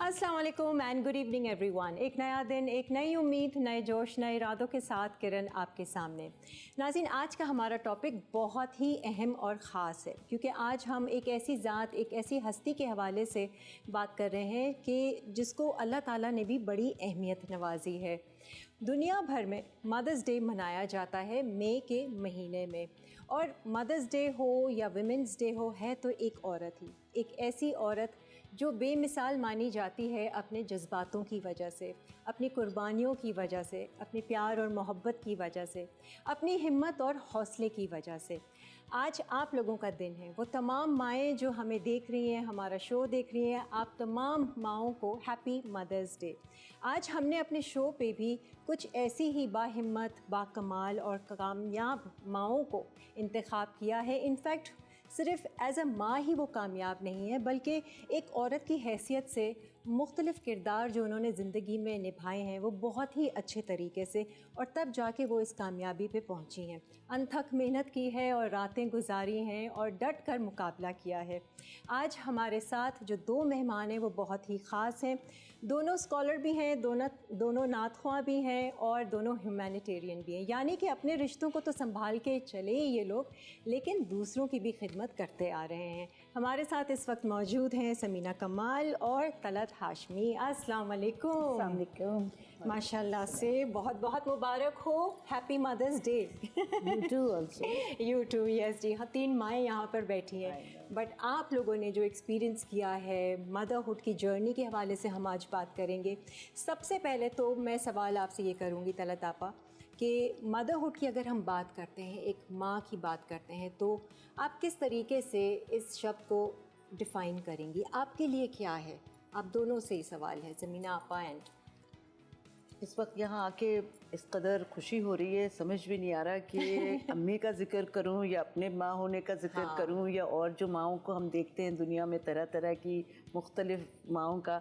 अस्सलाम वालेकुम and good evening everyone. एक नया दिन, एक नई उम्मीद, नए जोश, नए इरादों के साथ किरण आपके सामने। नाज़रीन, आज का हमारा टॉपिक बहुत ही अहम और ख़ास है क्योंकि आज हम एक ऐसी ज़ात, एक ऐसी हस्ती के हवाले से बात कर रहे हैं कि जिसको अल्लाह ताला ने भी बड़ी अहमियत नवाजी है। दुनिया भर में मदर्स डे मनाया जाता है मई के महीने में, और मदर्स डे हो या वुमेंस डे हो, है तो एक औरत ही, एक ऐसी औरत जो बेमिसाल मानी जाती है अपने जज्बातों की वजह से, अपनी कुर्बानियों की वजह से, अपने प्यार और मोहब्बत की वजह से, अपनी हिम्मत और हौसले की वजह से। आज आप लोगों का दिन है। वो तमाम माएँ जो हमें देख रही हैं, हमारा शो देख रही हैं, आप तमाम माओं को हैप्पी मदर्स डे। आज हमने अपने शो पे भी कुछ ऐसी ही बाहिम्मत, बाकमाल और कामयाब माओं को इंतखाब किया है। इनफैक्ट सिर्फ़ एज़ अ माँ ही वो कामयाब नहीं है, बल्कि एक औरत की हैसियत से मुख्तलिफ़ किरदार जो उन्होंने ज़िंदगी में निभाए हैं वो बहुत ही अच्छे तरीके से, और तब जाके वो इस कामयाबी पे पहुंची हैं। अनथक मेहनत की है और रातें गुजारी हैं और डट कर मुकाबला किया है। आज हमारे साथ जो दो मेहमान हैं वो बहुत ही ख़ास हैं। दोनों स्कॉलर भी हैं, दोनों नातख्वां भी हैं और दोनों ह्यूमैनिटेरियन भी हैं। यानी कि अपने रिश्तों को तो संभाल के चले ये लोग, लेकिन दूसरों की भी खिदमत करते आ रहे हैं। हमारे साथ इस वक्त मौजूद हैं समीना कमाल और तलत हाशमी। अस्सलाम वालेकुम। माशाल्लाह से बहुत बहुत मुबारक हो, happy mother's day. You too also. You too, yes जी। हाँ, 3 माएँ यहाँ पर बैठी हैं, बट आप लोगों ने जो एक्सपीरियंस किया है मदरहुड की जर्नी के हवाले से हम आज बात करेंगे। सबसे पहले तो मैं सवाल आपसे ये करूँगी तलत आपा कि मदरहुड की अगर हम बात करते हैं, एक माँ की बात करते हैं, तो आप किस तरीके से इस शब्द को डिफ़ाइन करेंगी? आपके लिए क्या है? आप दोनों से ही सवाल है, ज़मीना आपा एंड। इस वक्त यहाँ आके इस कदर खुशी हो रही है, समझ भी नहीं आ रहा कि अम्मी का जिक्र करूँ या अपने माँ होने का जिक्र करूँ, या और जो माँओं को हम देखते हैं दुनिया में, तरह तरह की मुख्तलिफ माँओं का।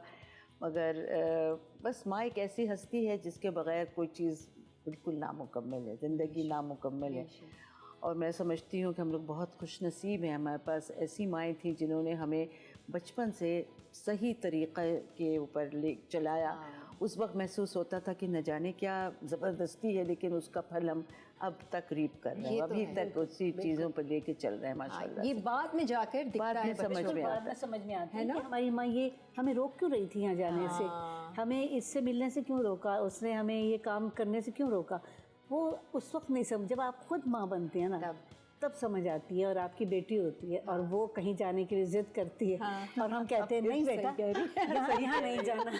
मगर बस माँ एक ऐसी हस्ती है जिसके बग़ैर कोई चीज़ बिल्कुल नामुकम्मल है, ज़िंदगी नामुकम्मल है। और मैं समझती हूँ कि हम लोग बहुत खुशनसीब हैं, हमारे पास ऐसी माएँ थी जिन्होंने हमें बचपन से सही तरीक़े के ऊपर ले चलाया। उस वक्त महसूस होता था कि न जाने क्या ज़बरदस्ती है, लेकिन उसका फल हम अब तक रीप कर रहे हैं, अभी तक उसी चीज़ों पर लेके चल रहे हैं माशाल्लाह। ये बाद में जाकर बाद में समझ में आता है ना, हमारी माँ ये हमें रोक क्यों रही थी यहाँ जाने से, हमें इससे मिलने से क्यों रोका, उसने हमें ये काम करने से क्यों रोका। वो उस वक्त नहीं समझ, जब आप खुद माँ बनते हैं ना तब समझ आती है। और आपकी बेटी होती है और वो कहीं जाने के लिए जिद करती है, और हम कहते हैं नहीं बेटा यहाँ नहीं जाना,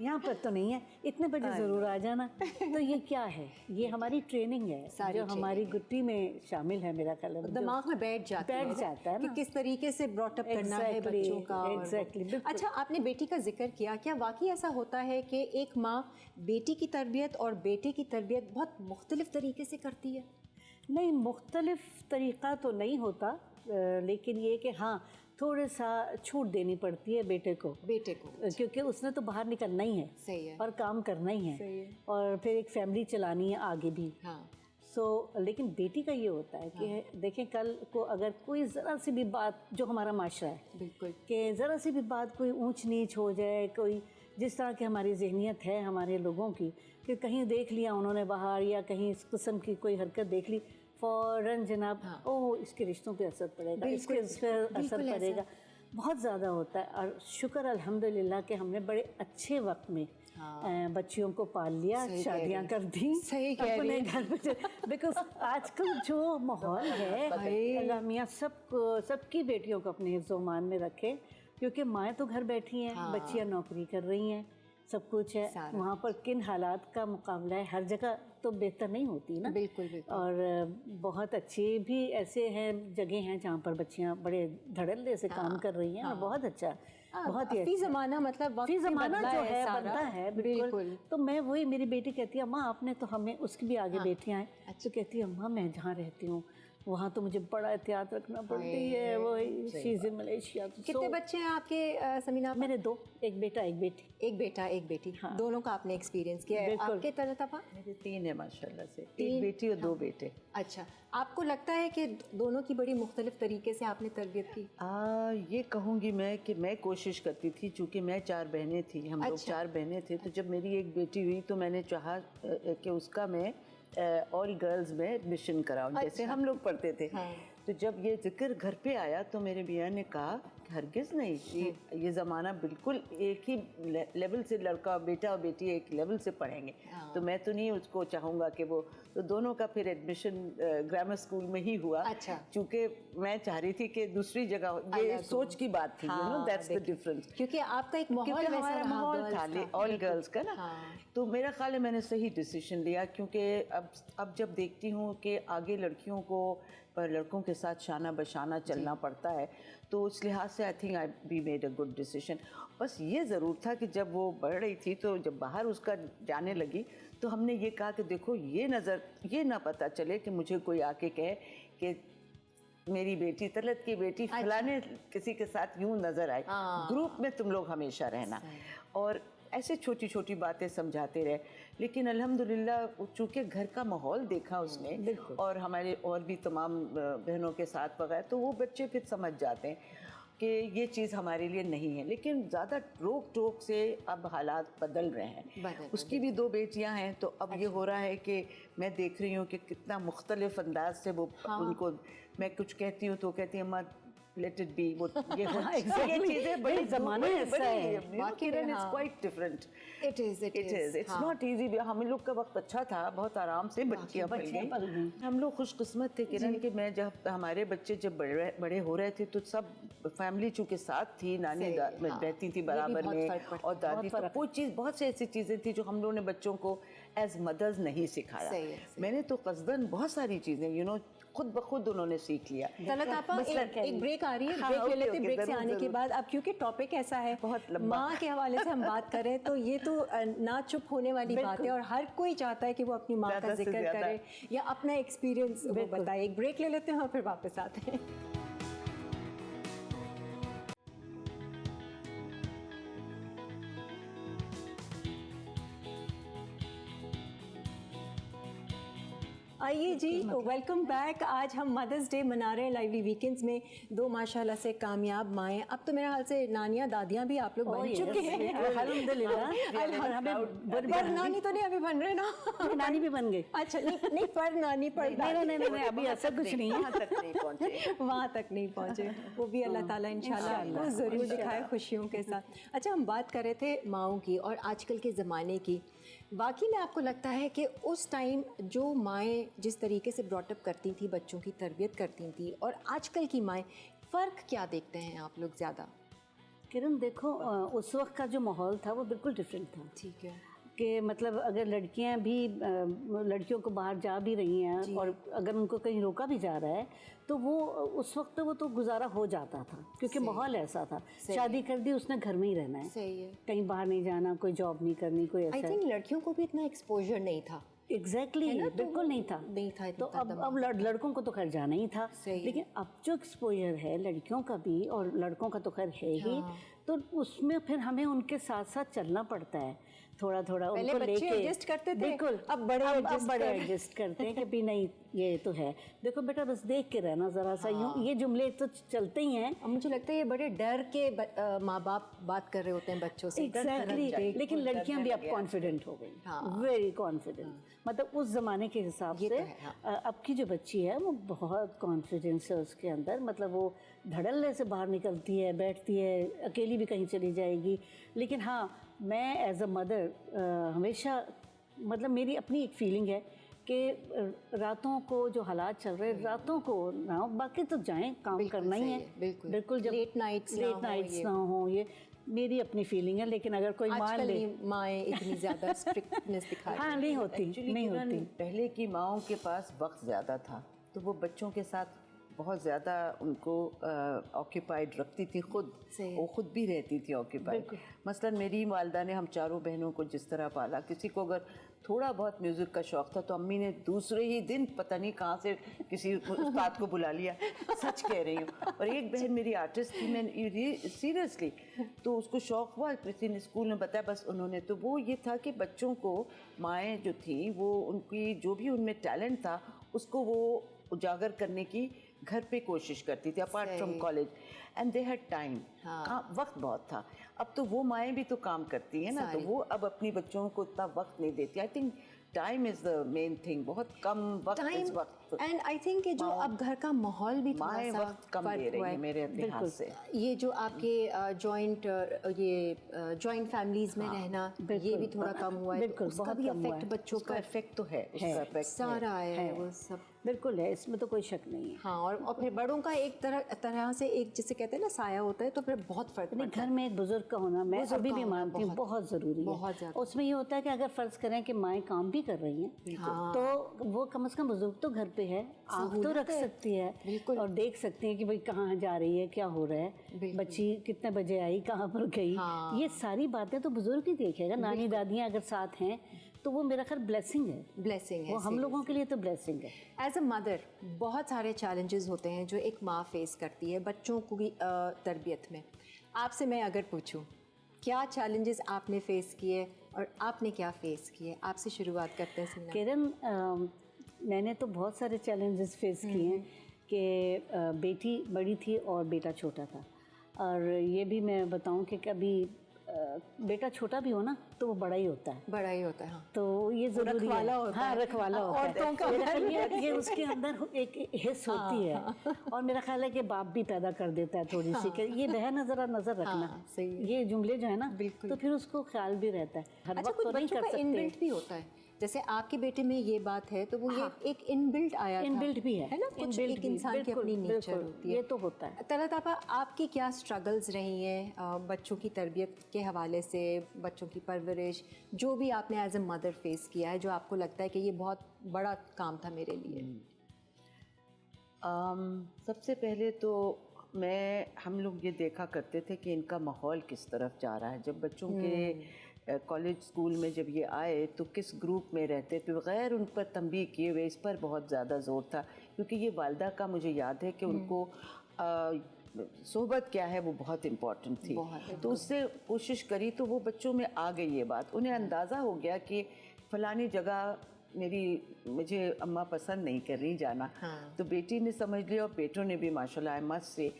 यहाँ पर तो नहीं है, इतने बजे ज़रूर आ जाना। तो ये क्या है? ये हमारी ट्रेनिंग है जो हमारी गुट्टी में शामिल है, मेरा ख्याल है दिमाग में बैठ जाता है कि किस तरीके से ब्रॉट अप करना है बच्चों का। एग्जैक्टली। अच्छा, आपने बेटी का जिक्र किया, क्या वाकई ऐसा होता है कि एक माँ बेटी की तरबियत और बेटे की तरबियत बहुत मुख्तलिफ तरीके से करती है? नहीं, मुख्तलिफ तरीक़ा तो नहीं होता, लेकिन ये कि हाँ थोड़ा सा छूट देनी पड़ती है बेटे को, क्योंकि उसने तो बाहर निकलना ही है। सही है। और काम करना ही है, और फिर एक फैमिली चलानी है आगे भी। लेकिन बेटी का ये होता है कि देखें, कल को अगर कोई ज़रा सी भी बात, जो हमारा माशरा है बिल्कुल, कि ज़रा सी भी बात कोई ऊंच नीच हो जाए, कोई जिस तरह की हमारी ज़हनियत है हमारे लोगों की, कि कहीं देख लिया उन्होंने बाहर या कहीं इस किस्म की कोई हरकत देख ली, फ़ौरन जनाब ओह इसके रिश्तों पे असर पड़ेगा, इसके असर पड़ेगा, बहुत ज़्यादा होता है। और शुक्र अल्हम्दुलिल्लाह कि हमने बड़े अच्छे वक्त में बच्चियों को पाल लिया, शादियाँ कर दी अपने घर पे, बिकॉज आजकल जो माहौल है, अल्लाह मियाँ सबकी बेटियों को अपने हिफ्ज़-ओ-मान में रखे, क्योंकि माएँ तो घर बैठी हैं, बच्चियाँ नौकरी कर रही हैं, सब कुछ है। वहाँ पर किन हालात का मुकाबला है, हर जगह तो बेहतर नहीं होती ना। बिल्कुल। और बहुत अच्छे भी ऐसे हैं, जगह हैं जहाँ पर बच्चियाँ बड़े धड़ल्ले से काम कर रही हैं, और बहुत अच्छा, बहुत ही ज़माना, मतलब ज़माना जो है बनता है। बिल्कुल। तो मैं वही, मेरी बेटी कहती है अम्मा आपने तो हमें, उसकी भी आगे बेटियाँ हैं, तो कहती है अम्मा मैं जहाँ रहती हूँ वहाँ तो मुझे बड़ा एहतियात रखना पड़ती है। वो शीज़ इन मलेशिया। कितने बच्चे हैं आपके समीना? मेरे 2, एक बेटा एक बेटी। एक बेटा एक बेटी। दोनों का आपने एक्सपीरियंस किया है। आपके तलतफा? मेरे 3 है माशाल्लाह से, 1 बेटी और 2 बेटे। अच्छा, आपको लगता है कि दोनों की बड़ी मुख्तलिफ तरीके से आपने तरबियत की? ये कहूँगी मैं कि मैं कोशिश करती थी, चूँकि मैं 4 बहनें थी, हम लोग 4 बहनें थे, तो जब मेरी एक बेटी हुई तो मैंने चाहा कि उसका मैं ऑल गर्ल्स में एडमिशन कराऊँ, जैसे हम लोग पढ़ते थे। तो जब ये जिक्र घर पे आया तो मेरे मियाँ ने कहा कि हरगिज़ नहीं, ये ज़माना बिल्कुल एक ही लेवल से, लड़का बेटा और बेटी एक लेवल से पढ़ेंगे, तो मैं तो नहीं उसको चाहूँगा कि वो, तो दोनों का फिर एडमिशन ग्रामर स्कूल में ही हुआ। अच्छा। चूँकि मैं चाह रही थी कि दूसरी जगह, ये सोच की बात थी, you know, that's the difference. क्योंकि आपका एक माहौल क्योंकि हमारा वैसा माहौल रहा, था ऑल गर्ल्स का ना, तो मेरा ख्याल है मैंने सही डिसीजन लिया। क्योंकि अब जब देखती हूँ कि आगे लड़कियों को पर लड़कों के साथ शाना बशाना चलना पड़ता है, तो उस लिहाज से I think I be made a good decision. बस ये ज़रूर था कि जब वो बढ़ रही थी तो जब बाहर उसका जाने लगी तो हमने ये कहा कि देखो ये ना पता चले कि मुझे कोई आके कहे कि मेरी बेटी, तलत की बेटी फलाने किसी के साथ यूं नजर आए, ग्रुप में तुम लोग हमेशा रहना। और ऐसे छोटी छोटी बातें समझाते रहे, लेकिन अल्हम्दुलिल्लाह चूँकि घर का माहौल देखा उसने और हमारे और भी तमाम बहनों के साथ वगैरह, तो वो बच्चे फिर समझ जाते हैं कि ये चीज़ हमारे लिए नहीं है। लेकिन ज़्यादा रोक टोक से अब हालात बदल रहे हैं। उसकी भी 2 बेटियां हैं, तो अब ये हो रहा है कि मैं देख रही हूँ कि कितना मुख्तलिफ अंदाज से वो उनको, मैं कुछ कहती हूँ तो कहती है अम्मा लेट इट बी, वो ये चीजें बड़ी ज़माना ऐसा है, Kiran is quite different. It is it's not easy. हम लोग का वक्त अच्छा था, बहुत आराम से बच्चियां पल गई। हम लोग खुशकिस्मत थे किरण कि मैं जब हमारे बच्चे जब बड़े हो रहे थे तो सब फैमिली चूँकि साथ थी, नानी रहती थी बराबर में और दादी, तो कोई चीज़, बहुत सी ऐसी चीज़ें थी जो हम लोगों ने बच्चों को एज मदर्स नहीं सिखाया। मैंने तो कसदन बहुत सारी चीज़ें यू नो खुद ब खुद उन्होंने सीख लिया। तलत आपा, एक ब्रेक आ रही है, ब्रेक ले लेते। ब्रेक से आने के बाद अब क्योंकि टॉपिक ऐसा है, माँ के हवाले से हम बात करें तो ये तो ना चुप होने वाली बात है और हर कोई चाहता है कि वो अपनी माँ का जिक्र करे या अपना एक्सपीरियंस बताए। एक ब्रेक ले लेते हैं और फिर वापस आते हैं। आइए जी, वेलकम बैक। आज हम मदर्स डे मना रहे हैं लाइवली वीकेंड्स में। 2 माशाल्लाह से कामयाब माएँ, अब तो मेरे ख्याल से नानियाँ दादियाँ भी आप लोग बन चुके हैं। अल्हम्दुलिल्लाह। पर नानी तो नहीं अभी बन रहे ना? नानी भी बन गई। अच्छा, नहीं पर नानी पर नहीं, अभी ऐसा कुछ नहीं है, वहाँ तक नहीं पहुँचे। वहाँ तक नहीं पहुँचे। वो भी अल्लाह ताला इंशाल्लाह आपको ज़रूर दिखाए खुशियों के साथ। अच्छा, हम बात कर रहे थे माओं की और आजकल के ज़माने की। वाकई में आपको लगता है कि उस टाइम जो माएँ जिस तरीके से ब्रॉटअप करती थी, बच्चों की तरबियत करती थी, और आजकल की माएँ, फ़र्क क्या देखते हैं आप लोग ज़्यादा? किरण देखो, उस वक्त का जो माहौल था वो बिल्कुल डिफरेंट था। ठीक है कि मतलब अगर लड़कियां भी लड़कियों को बाहर जा भी रही हैं और अगर उनको कहीं रोका भी जा रहा है तो वो उस वक्त वो तो गुजारा हो जाता था, क्योंकि माहौल ऐसा था। शादी कर दी, उसने घर में ही रहना है, सही है, कहीं बाहर नहीं जाना, कोई जॉब नहीं करनी, कोई ऐसा। आई थिंक लड़कियों को भी इतना एक्सपोजर नहीं था। एग्जैक्टली बिल्कुल नहीं था। तो अब लड़कों को तो खैर जाना ही था, लेकिन अब जो एक्सपोजर है लड़कियों का भी और लड़कों का तो खैर है ही, तो उसमें फिर हमें उनके साथ साथ चलना पड़ता है, थोड़ा थोड़ा उनको लेके एडजस्ट करते थे। बिल्कुल, अब बड़े एडजस्ट करते हैं कि भी नहीं ये तो है, देखो बेटा बस देख के रहना जरा सा, यूँ ये जुमले तो चलते ही हैं। अब मुझे लगता है ये बड़े डर के माँ बाप बात कर रहे होते हैं बच्चों से। एग्जैक्टली, लेकिन लड़कियां भी अब कॉन्फिडेंट हो गई, वेरी कॉन्फिडेंट। मतलब उस जमाने के हिसाब से अब की जो बच्ची है वो बहुत कॉन्फिडेंस है उसके अंदर, मतलब वो धड़ल्ले से बाहर निकलती है, बैठती है, अकेली भी कहीं चली जाएगी। लेकिन हाँ, मैं एज अ मदर हमेशा, मतलब मेरी अपनी एक फीलिंग है कि रातों को जो हालात चल रहे हैं, रातों को ना, बाकी तो जाएं, काम करना ही है, बिल्कुल, जब लेट नाइट्स ना हो, ये मेरी अपनी फीलिंग है। लेकिन अगर कोई मान ले, माएँ इतनी ज़्यादा स्ट्रिक्टनेस दिखा हाँ नहीं होती। पहले की माओं के पास वक्त ज़्यादा था, तो वो बच्चों के साथ बहुत ज़्यादा उनको ऑक्यूपाइड रखती थी, वो खुद भी रहती थी ऑक्यूपाइड। मसलन मेरी वालदा ने हम चारों बहनों को जिस तरह पाला, किसी को अगर थोड़ा बहुत म्यूज़िक का शौक़ था, तो अम्मी ने दूसरे ही दिन पता नहीं कहाँ से किसी उस्ताद को बुला लिया, सच कह रही हूँ। और एक बहन मेरी आर्टिस्ट थी, मैं सीरियसली, तो उसको शौक़ हुआ, किसी ने स्कूल में बताया, बस उन्होंने, तो वो ये था कि बच्चों को माएँ जो थी वो उनकी जो भी उनमें टैलेंट था उसको वो उजागर करने की घर पे कोशिश करती थी, apart from college, and they had time, वक्त बहुत था। अब तो वो माएँ भी तो काम करती हैं ना, तो वो अब अपनी बच्चों को इतना वक्त नहीं देती। I think time is the main thing, बहुत कम वक्त इस वक्त। एंड आई थिंक कि जो अब घर का माहौल भी थोड़ा माएँ सा वक्त कम दे रही है मेरे ध्यान से। ये जो आपके जॉइंट फैमिलीज में रहना, ये भी थोड़ा कम हुआ है, तो उसका भी इफेक्ट बच्चों का इफेक्ट तो है, उसका इफेक्ट सारा आया है वो सब। बिल्कुल है, इसमें तो कोई शक नहीं है। हाँ, और फिर बड़ों का एक तरह से एक जिसे कहते हैं ना साया होता है, तो फिर बहुत फर्क पड़ता है। घर में एक बुजुर्ग का होना मैं अभी भी मानती हूँ बहुत ज़रूरी है। बहुत ज़्यादा। उसमें ये होता है कि अगर फ़र्ज़ करें कि माएँ काम भी कर रही हैं, तो वो कम से कम बुजुर्ग तो घर पे है, आँख तो रख सकती है और देख सकती है कि भाई कहाँ जा रही है, क्या हो रहा है, बच्ची कितने बजे आई, कहाँ पर गई, ये सारी बातें तो बुजुर्ग ही देखेगा। नानी दादियाँ अगर साथ हैं तो वो मेरा ख्याल ब्लेसिंग है, वो हम लोगों के लिए तो ब्लेसिंग है। एज अ मदर बहुत सारे चैलेंजेस होते हैं जो एक माँ फेस करती है बच्चों को की तरबियत में। आपसे मैं अगर पूछूं क्या चैलेंजेस आपने फेस किए और आपने क्या फेस किए, आपसे शुरुआत करते हैं सिमना। किरण, मैंने तो बहुत सारे चैलेंजेस फेस किए हैं कि बेटी बड़ी थी और बेटा छोटा था। और ये भी मैं बताऊं कि कभी बेटा छोटा भी हो ना तो वो बड़ा ही होता है, हाँ। तो ये ज़रूरी है, हाँ, रखवाला होता है। ये उसके अंदर एक हिस्स होती है। और मेरा ख्याल है कि बाप भी पैदा कर देता है थोड़ी सी कि ये बहन ज़रा नज़र रखना, ये जुमले जो है ना, तो फिर उसको ख्याल भी रहता है। हर वक्त तो नहीं कर सकते। इनबिल्ट भी होता है, जैसे आपके बेटे में ये बात है तो वो ये एक इनबिल्ट आया था, इनबिल्ट भी है ना, कुछ एक इंसान की अपनी नेचर होती है, ये तो होता है। तलत आपा, आपकी क्या स्ट्रगल्स रही हैं बच्चों की तरबियत के हवाले से, बच्चों की परवरिश, जो भी आपने एज ए मदर फेस किया है, जो आपको लगता है कि ये बहुत बड़ा काम था मेरे लिए? सबसे पहले तो हम लोग ये देखा करते थे कि इनका माहौल किस तरफ जा रहा है। जब बच्चों के कॉलेज स्कूल में जब ये आए तो किस ग्रुप में रहते थे, बग़ैर उन पर तंबीह किए हुए, इस पर बहुत ज़्यादा ज़ोर था, क्योंकि ये वालिदा का मुझे याद है कि उनको सोहबत क्या है वो बहुत इम्पॉर्टेंट थी। तो उससे कोशिश करी तो वो बच्चों में आ गई ये बात, उन्हें अंदाज़ा हो गया कि फ़लानी जगह मुझे अम्मा पसंद नहीं कर रही जाना। तो बेटी ने समझ लिया और बेटों ने भी माशाल्लाह, आई मस्ट से।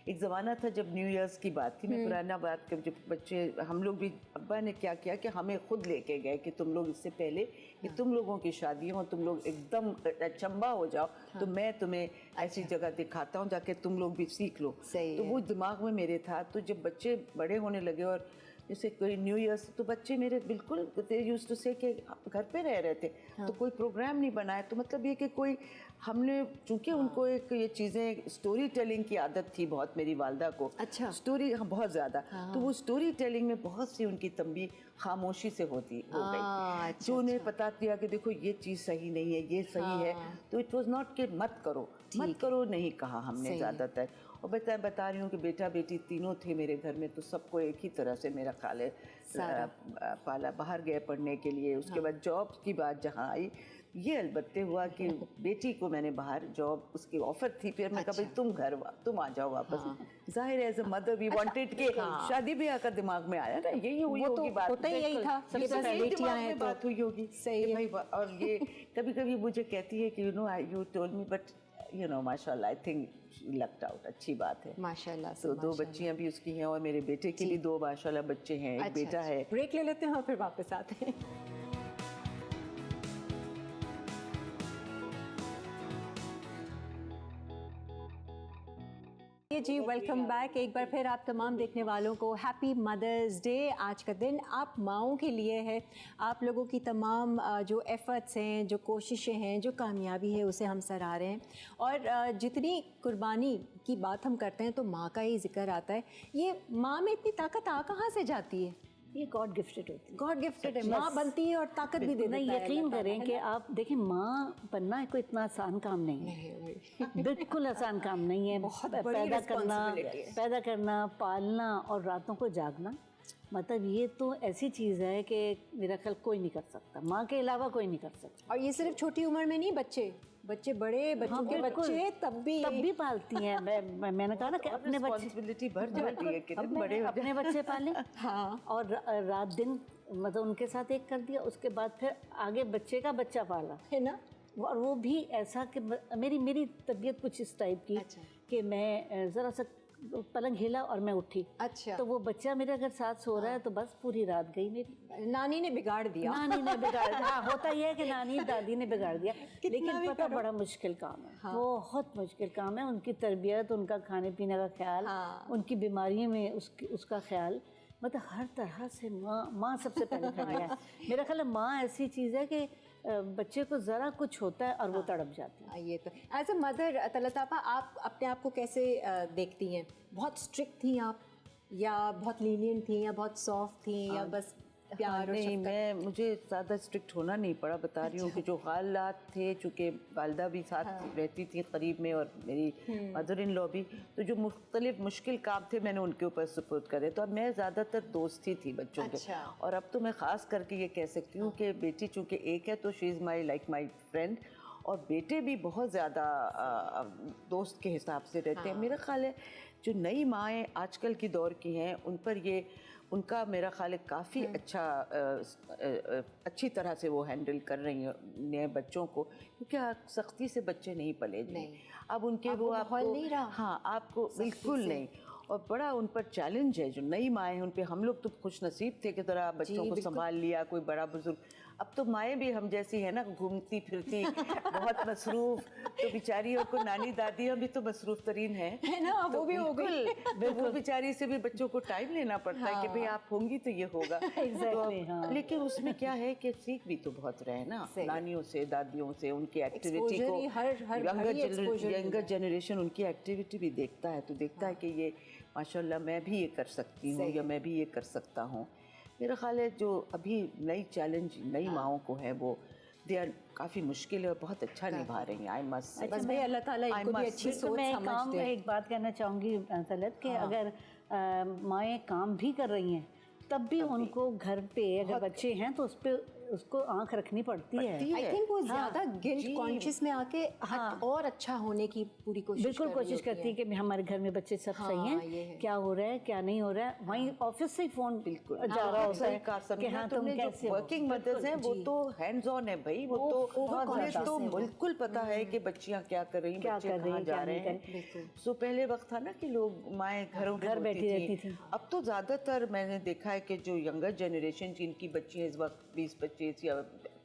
एक ज़माना था जब न्यू ईयर्स की बात थी, मैं पुराना बात कर, जब बच्चे, हम लोग भी, अब्बा ने क्या किया कि हमें खुद लेके गए कि तुम लोग इससे पहले कि तुम लोगों की शादी हो, तुम लोग एकदम अचंबा हो जाओ, तो मैं तुम्हें ऐसी जगह दिखाता हूँ जाके तुम लोग भी सीख लो। तो वो दिमाग में मेरे था। तो जब बच्चे बड़े होने लगे और जैसे कोई न्यू ईयर्स, तो बच्चे मेरे बिल्कुल यूज्ड टू से कि घर पे रह रहे थे, तो कोई प्रोग्राम नहीं बनाया। तो मतलब ये कि कोई, हमने चूँकि उनको एक ये चीज़ें, स्टोरी टेलिंग की आदत थी बहुत मेरी वालदा को। अच्छा। स्टोरी, हाँ, बहुत ज़्यादा। तो वो स्टोरी टेलिंग में बहुत सी उनकी तंबीह खामोशी से हो गई, जो उन्हें पता दिया कि देखो ये चीज़ सही नहीं है, ये सही है। तो इट वॉज नॉट कि मत करो नहीं कहा हमने ज़्यादातर। और बता रही हूँ कि बेटा बेटी तीनों थे मेरे घर में, तो सबको एक ही तरह से मेरा ख्याल है पाला। बाहर गए पढ़ने के लिए, उसके बाद जॉब की बात जहाँ आई, ये अलबत्ते हुआ कि बेटी को मैंने बाहर जॉब, उसकी ऑफर थी, फिर मैं कहा भाई तुम आ जाओ वापस। जाहिर है as a mother we wanted के शादी ब्याह का दिमाग में आया ना, यही हुई होगी बात, होता ही यही था, सबसे पहले दिमाग में बात हुई होगी। सही भाई। और ये कभी मुझे कहती है कि यू टोल्ड मी, बट माशाल्लाह, आई थिंक लक्ड आउट। अच्छी बात है माशाल्लाह। तो 2 बच्चियां भी उसकी हैं और मेरे बेटे के भी 2 माशाल्लाह बच्चे हैं, एक बेटा है। ब्रेक ले लेते हैं और फिर वापस आते हैं। जी, वेलकम बैक एक बार फिर आप तमाम देखने वालों को हैप्पी मदर्स डे। आज का दिन आप माओं के लिए है। आप लोगों की तमाम जो एफ़र्ट्स हैं, जो कोशिशें हैं, जो कामयाबी है, उसे हम सराह रहे हैं। और जितनी कुर्बानी की बात हम करते हैं तो माँ का ही जिक्र आता है। ये माँ में इतनी ताकत कहाँ से जाती है? ये गॉड गिफ्टेड होती है, गॉड गिफ्टेड है। माँ बनती है और ताकत भी देती है। नहीं, यकीन करें कि आप देखें, माँ बनना कोई इतना आसान काम नहीं है। बिल्कुल आसान काम नहीं है। पैदा करना, पालना और रातों को जागना मतलब ये तो ऐसी चीज़ है कि मेरा ख्याल कोई नहीं कर सकता, माँ के अलावा कोई नहीं कर सकता। और ये सिर्फ छोटी उम्र में नहीं, बच्चे बड़े बच्चों के बिल्कुल। बच्चे तब भी पालती हैं। मैंने कहा ना कि अपने बच्चे रिस्पॉन्सिबिलिटी बढ़ जाती है कि बड़े हो अपने बच्चे पालें। हाँ। और रात दिन मतलब उनके साथ एक कर दिया, उसके बाद फिर आगे बच्चे का बच्चा पाला है ना। और वो भी ऐसा कि मेरी तबीयत कुछ इस टाइप की अच्छा। कि मैं ज़रा सा पलंग हिला और मैं उठी, अच्छा। तो वो बच्चा मेरे अगर साथ सो रहा है तो बस पूरी रात गई मेरी। नानी ने बिगाड़ दिया। नानी ने बिगाड़ दिया। हाँ, होता ही है कि नानी दादी ने बिगाड़ दिया, लेकिन भी पता करो। बड़ा मुश्किल काम है। हाँ। बहुत मुश्किल काम है। उनकी तरबियत, उनका खाने पीने का ख्याल, हाँ। उनकी बीमारी में उसका ख्याल, मतलब हर तरह से माँ सबसे पहले खड़ी है। मेरा ख्याल है माँ ऐसी चीज़ है कि बच्चे को ज़रा कुछ होता है और वो तड़प जाती है। ये तो एज अ मदर तलताफ़ा, आप अपने आप को कैसे देखती हैं? बहुत स्ट्रिक्ट थी आप, या बहुत लीनियंट थी, या बहुत सॉफ्ट थी, या बस प्यार और नहीं, शफ़क़त? मुझे ज़्यादा स्ट्रिक्ट होना नहीं पड़ा। बता रही हूँ कि जो हालात थे, चूँकि वालदा भी साथ रहती थी करीब में और मेरी मदर इन लॉ भी, तो जो मुख्तलिफ मुश्किल काम थे मैंने उनके ऊपर सपोर्ट करे। तो अब मैं ज़्यादातर दोस्ती थी बच्चों के। और अब तो मैं ख़ास करके ये कह सकती हूँ कि बेटी चूँकि एक है तो शी इज़ माई फ्रेंड, और बेटे भी बहुत ज़्यादा दोस्त के हिसाब से रहते हैं। मेरा ख्याल है जो नई माएँ आजकल की दौर की हैं उन पर ये उनका मेरा ख्याल है काफ़ी अच्छी तरह से वो हैंडल कर रही हैं नए बच्चों को, क्योंकि सख्ती से बच्चे नहीं पले जी। अब उनके अब वो माहौल नहीं रहा। हाँ, आपको बिल्कुल नहीं। और बड़ा उन पर चैलेंज है जो नई माएँ हैं उन पे। हम लोग तो खुश नसीब थे कि तरह बच्चों को संभाल लिया, कोई बड़ा बुजुर्ग। अब तो माएँ भी हम जैसी है ना, घूमती फिरती बहुत मसरूफ़, तो बेचारियों को नानी दादियाँ भी तो मसरूफ़ तरीन है ना, तो वो भी हो गई। वो बेचारी से भी बच्चों को टाइम लेना पड़ता है कि भाई आप होंगी तो ये होगा। Exactly, हाँ। लेकिन उसमें क्या है कि सीख भी तो बहुत रहे ना, नानियों से, दादियों से, उनकी एक्टिविटी को। यंगर जनरेशन उनकी एक्टिविटी भी देखता है, तो देखता है कि ये माशाल्लाह मैं भी ये कर सकती हूँ या मैं भी ये कर सकता हूँ। मेरा ख्याल है जो अभी नई चैलेंज नई माओं को है वो दे आर काफ़ी मुश्किल है और बहुत अच्छा निभा रही हैं। I must say. बस भाई अल्लाह ताला इनको भी अच्छी सोच समझ दे। मैं एक बात कहना चाहूँगी तलत कि अगर माएँ काम भी कर रही हैं तब भी उनको घर पे अगर बच्चे हैं तो उसको आंख रखनी पड़ती है। आई थिंक वो ज़्यादा गिल्ट कॉन्शियस में आके और अच्छा होने की पूरी कोशिश बिल्कुल कोशिश करती है कि हमारे घर में बच्चे सब सही हैं, क्या हो रहा है क्या नहीं हो रहा है। वहीं ऑफिस से ही फोन जा रहा होता है कि हाँ तुम कैसे हो। वर्किंग मदर्स हैं वो तो हैंड्स ऑन है भाई, वो तो उन्हें तो बिल्कुल पता है कि बच्चियां क्या कर रही हैं, बच्चे कहाँ जा रहे हैं। सो पहले वक्त था ना कि लोग माएँ घर बैठी रहती थी। अब तो ज़्यादातर मैंने देखा है कि जो यंगर जनरेशन जिनकी बच्चियाँ इस वक्त 20-25 या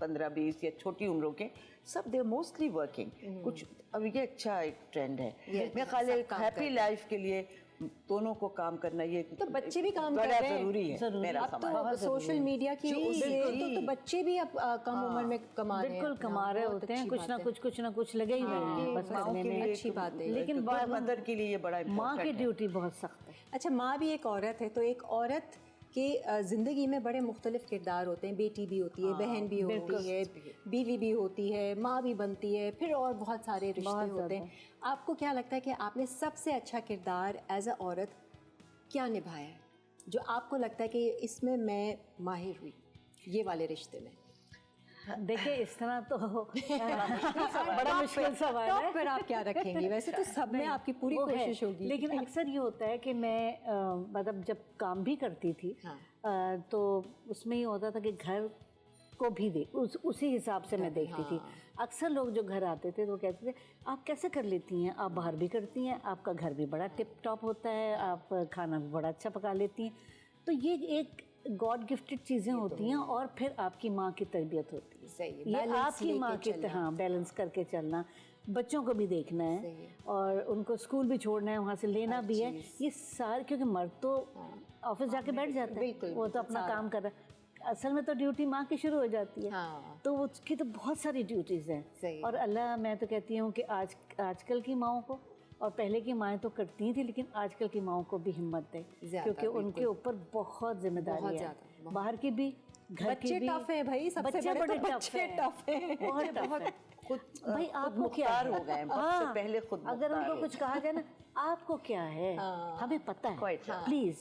15-20 या छोटी उम्रों के, सब दे मोस्टली वर्किंग। कुछ अब ये अच्छा एक ट्रेंड है। मैं ख्याल हैप्पी लाइफ के लिए दोनों को काम करना ये तो बच्चे भी काम कर बड़ा रहे हैं। जरूरी है मेरा अब तो सोशल मीडिया की उससे तो बच्चे भी अब कम उम्र में कमा रहे हैं। बिल्कुल कमा रहे होते हैं, कुछ ना कुछ लगे ही हुए हैं बस करने में। अच्छी बात है। लेकिन मदर के लिए ये बड़ा माँ की ड्यूटी बहुत सख्त है। अच्छा, माँ भी एक औरत है, तो एक औरत के ज़िंदगी में बड़े मुख्तलिफ किरदार होते हैं। बेटी भी होती है, बहन भी होती है, बीवी भी होती है, माँ भी बनती है, फिर और बहुत सारे रिश्ते होते हैं। आपको क्या लगता है कि आपने सबसे अच्छा किरदार एज अ औरत क्या निभाया है, जो आपको लगता है कि इसमें मैं माहिर हुई ये वाले रिश्ते में? देखिए इस तरह तो बड़ा मुश्किल सवाल है। फिर आप क्या रखेंगी? वैसे तो सब में आपकी पूरी कोशिश होगी, लेकिन अक्सर ये होता है कि मैं मतलब जब काम भी करती थी तो उसमें ये होता था कि घर को भी उसी हिसाब से मैं देखती थी। अक्सर लोग जो घर आते थे तो कहते थे आप कैसे कर लेती हैं, आप बाहर भी करती हैं, आपका घर भी बड़ा टिप टॉप होता है, आप खाना भी बड़ा अच्छा पका लेती हैं। तो ये एक गॉड गिफ्टेड चीज़ें होती हैं और फिर आपकी माँ की तरबियत होती है। सही, ये आपकी माँ की हाँ बैलेंस करके चलना, बच्चों को भी देखना है और उनको स्कूल भी छोड़ना है, वहाँ से लेना भी है। ये सारे, क्योंकि मर्द तो ऑफिस जाके बैठ जाता है, वो तो अपना काम कर रहा है। असल में तो ड्यूटी माँ की शुरू हो जाती है। तो उसकी तो बहुत सारी ड्यूटीज़ हैं। और अल्लाह, मैं तो कहती हूँ कि आजकल की माँओं को, और पहले की माएँ तो करती ही थी, लेकिन आजकल की माँओं को भी हिम्मत दे, क्योंकि उनके ऊपर बहुत जिम्मेदारी है, बाहर की भी घर की भी। बच्चे टफ है भाई, सबसे बड़े तो बच्चे टफ है, बहुत टफ है। खुद भाई खुद आपको क्या मुख्तार है? हो गए, हाँ, सबसे पहले खुद अगर मुख्तार उनको हो कुछ कहा जाए ना, आपको क्या है, हमें पता है, Quite right. प्लीज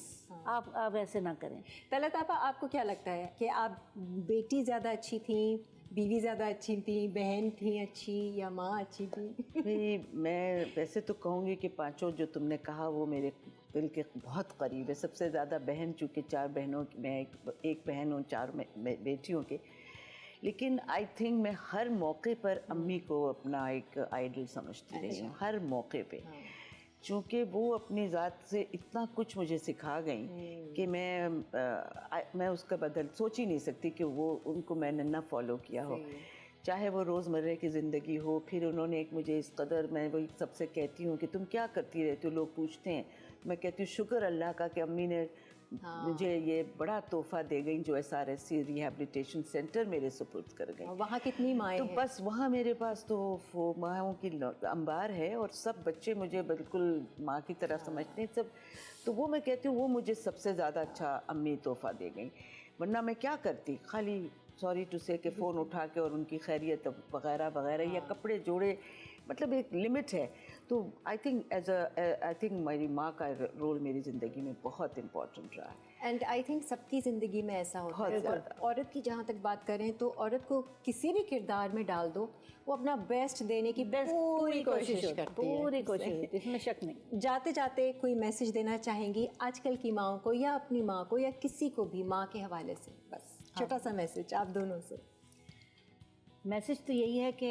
आप ऐसे ना करें। तलत आपा, आपको क्या लगता है कि आप बेटी ज़्यादा अच्छी थी, बीवी ज़्यादा अच्छी थी, बहन थी अच्छी या माँ अच्छी थी? भाई मैं वैसे तो कहूँगी कि पांचों जो तुमने कहा वो मेरे दिल के बहुत करीब है। सबसे ज़्यादा बहन, चूँकि 4 बहनों की मैं एक बहन हूँ, 4 बेटियों के। लेकिन आई थिंक मैं हर मौके पर अम्मी को अपना एक आइडल समझती रही हूँ, हर मौके पे। चूँकि वो अपनी ज़ात से इतना कुछ मुझे सिखा गई कि मैं उसका बदल सोच ही नहीं सकती कि वो उनको मैंने ना फॉलो किया हो। चाहे वो रोज़मर्रा की ज़िंदगी हो, फिर उन्होंने एक मुझे इस कदर, मैं वही सबसे कहती हूँ कि तुम क्या करती रहती हो, लोग पूछते हैं, मैं कहती हूँ शुक्र अल्लाह का कि अम्मी ने मुझे ये बड़ा तोहफ़ा दे गई जो SRSC रिहैबिलिटेशन सेंटर मेरे सुपुर्द कर गई। वहाँ कितनी माएँ तो हैं? बस वहाँ मेरे पास तो वो माँओं की अंबार है और सब बच्चे मुझे बिल्कुल माँ की तरह समझते हैं सब। तो वो मैं कहती हूँ वो मुझे सबसे ज़्यादा अच्छा अम्मी तोहफ़ा दे गई। वरना मैं क्या करती, खाली सॉरी टू से कि फ़ोन उठा के और उनकी खैरियत वगैरह वगैरह, या कपड़े जोड़े, मतलब एक लिमिट है। तो आई थिंक मेरी माँ का रोल मेरी ज़िंदगी में बहुत इम्पोर्टेंट रहा है। एंड आई थिंक सबकी ज़िंदगी में ऐसा होता बहुत है। ज़्यादा। औरत की जहाँ तक बात करें तो औरत को किसी भी किरदार में डाल दो, वो अपना बेस्ट देने की पूरी कोशिश करती है। पूरी कोशिश, इसमें शक नहीं। जाते जाते कोई मैसेज देना चाहेंगी आजकल की माओ को या अपनी माँ को या किसी को भी माँ के हवाले से? बस छोटा सा मैसेज आप दोनों से। मैसेज तो यही है कि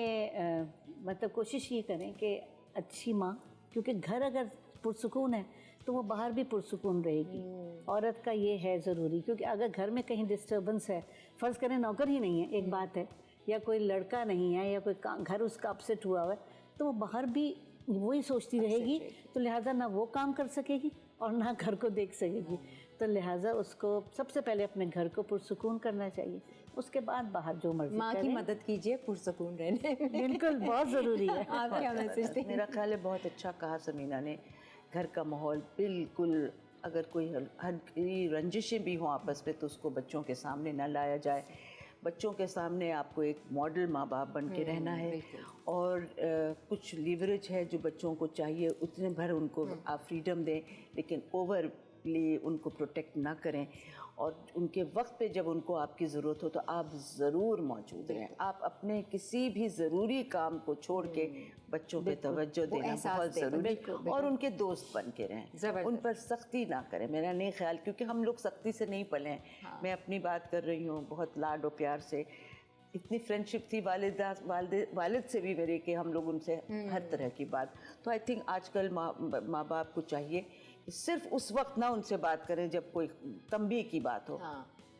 मतलब कोशिश ये करें कि अच्छी माँ, क्योंकि घर अगर पुरसुकून है तो वो बाहर भी पुरसुकून रहेगी। औरत का ये है ज़रूरी, क्योंकि अगर घर में कहीं डिस्टर्बेंस है, फ़र्ज़ करें नौकर ही नहीं है, एक बात है, या कोई लड़का नहीं है, या कोई घर उसका अपसेट हुआ हुआ है, तो वो बाहर भी वही सोचती रहेगी, तो लिहाजा ना वो काम कर सकेगी और ना घर को देख सकेगी। तो लिहाजा उसको सबसे पहले अपने घर को पुरसुकून करना चाहिए, उसके बाद बाहर जो मर्जी माँ की मदद कीजिए पुरसुकून रहने में। बिल्कुल बहुत ज़रूरी है। आप क्या मैसेज देंगे? मेरा ख्याल है बहुत अच्छा कहा समीना ने। घर का माहौल बिल्कुल, अगर कोई हल्की रंजिशें भी हों आपस में तो उसको बच्चों के सामने ना लाया जाए। बच्चों के सामने आपको एक मॉडल माँ बाप बन के रहना है, और कुछ लीवरेज है जो बच्चों को चाहिए उतने भर उनको आप फ्रीडम दें, लेकिन ओवरली उनको प्रोटेक्ट ना करें। और उनके वक्त पे जब उनको आपकी ज़रूरत हो तो आप ज़रूर मौजूद रहें। आप अपने किसी भी ज़रूरी काम को छोड़ के बच्चों पे तवज्जो देना बहुत ज़रूरी, और उनके दोस्त बन के रहें, उन पर सख्ती ना करें। मेरा नहीं ख्याल, क्योंकि हम लोग सख्ती से नहीं पले हैं। मैं अपनी बात कर रही हूँ, बहुत लाड और प्यार से इतनी फ्रेंडशिप थी वालिद से भी मेरे, कि हम लोग उनसे हर तरह की बात। तो आई थिंक आजकल माँ बाप को चाहिए सिर्फ उस वक्त ना उनसे बात करें जब कोई तंबीह की बात हो,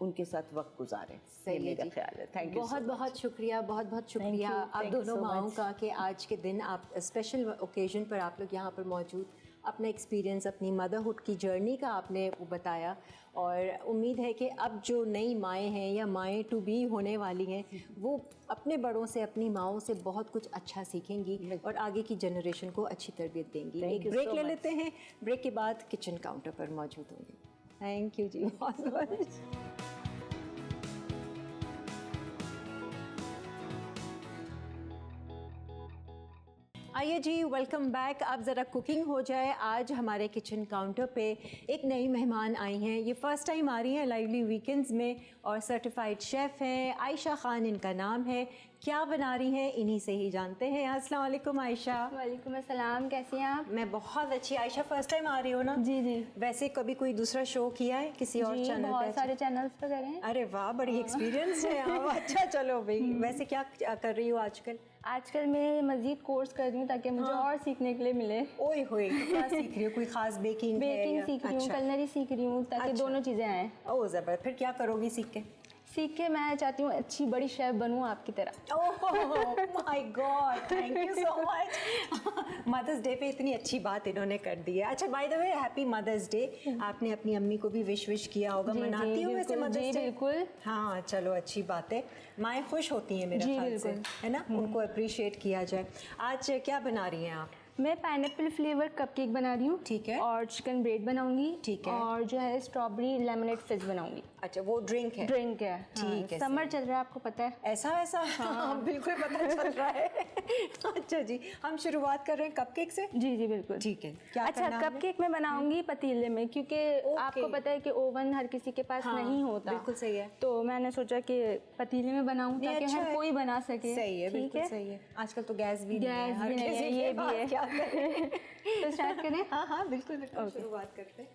उनके साथ वक्त गुजारें। सही मेरा ख्याल है। थैंक यू बहुत बहुत शुक्रिया, बहुत बहुत शुक्रिया आप दोनों माओं का कि आज के दिन आप स्पेशल ओकेजन पर आप लोग यहाँ पर मौजूद अपना एक्सपीरियंस, अपनी मदरहुड की जर्नी का आपने वो बताया। और उम्मीद है कि अब जो नई माएँ हैं या माएँ टू बी होने वाली हैं, वो अपने बड़ों से, अपनी माओं से बहुत कुछ अच्छा सीखेंगी और आगे की जनरेशन को अच्छी तरबियत देंगी। एक ब्रेक ले लेते हैं, ब्रेक के बाद किचन काउंटर पर मौजूद होंगे। थैंक यू जी, बहुत बहुत। आइए जी, वेलकम बैक। अब ज़रा कुकिंग हो जाए। आज हमारे किचन काउंटर पे एक नई मेहमान आई हैं। ये फ़र्स्ट टाइम आ रही हैं लाइवली वीकेंड्स में, और सर्टिफाइड शेफ़ हैं, आयशा ख़ान इनका नाम है। क्या बना रही हैं इन्हीं से ही जानते हैं। अस्सलाम वालेकुम आयशा। वालेकुम अस्सलाम, कैसी हैं आप? मैं बहुत अच्छी। आयशा फ़र्स्ट टाइम आ रही हो ना? जी जी। वैसे कभी कोई दूसरा शो किया है किसी और चैनल पे? बहुत सारे चैनल्स पे करे हैं। अरे वाह, बड़ी एक्सपीरियंस है आप। अच्छा चलो भाई, वैसे क्या कर रही हो आजकल? आजकल मैं मज़ीद कोर्स कर रही हूँ ताकि मुझे और सीखने के लिए मिले। ओए होए, क्या सीख रही हो? कोई खास बेकिंग सीख रही हूँ, कलनरी सीख रही हूँ, ताकि दोनों चीज़ें आएँ। ओह ज़बरदस्त। फिर क्या करोगी सीख के? सीख के मैं चाहती हूँ अच्छी बड़ी शेफ़ बनूँ आपकी तरह। Oh my God, thank you so much. Mother's Day पे इतनी अच्छी बात इन्होंने कर दी है। अच्छा, by the way happy mother's Day. आपने अपनी अम्मी को भी विश किया होगा? मनाती हो वैसे मदर्स डे? बिल्कुल। हाँ चलो, अच्छी बात है। माएँ खुश होती हैं मेरे ख्याल से, है ना? उनको अप्रिशिएट किया जाए। आज क्या बना रही हैं आप? मैं पाइनएप्पल फ्लेवर कपकेक बना रही हूँ। ठीक है। और चिकन ब्रेड बनाऊंगी। ठीक है। और जो है स्ट्रॉबेरी लेमनेड फिज़ बनाऊंगी। अच्छा, वो ड्रिंक है। ड्रिंक है। ठीक है, समर चल रहा है, आपको पता है। ऐसा वैसा हाँ बिल्कुल पता चल रहा है। अच्छा जी, हम शुरुआत कर रहे हैं कपकेक से। जी जी बिल्कुल। ठीक है, क्या अच्छा, करना है कपकेक मैं बनाऊंगी पतीले में, क्योंकि आपको पता है कि ओवन हर किसी के पास हाँ, नहीं होता। बिल्कुल सही है। तो मैंने सोचा कि पतीले में बनाऊं ताकि अच्छा हर है। कोई बना सके। सही है, ठीक बिल्कुल है। सही है। आजकल तो गैस भी नहीं है, गैस हर भी नहीं किसी है, के ये भी पास, है। क्या करें। तो स्टार्ट करें। हाँ हाँ बिल्कुल बिल्कुल, शुरुआत करते हैं।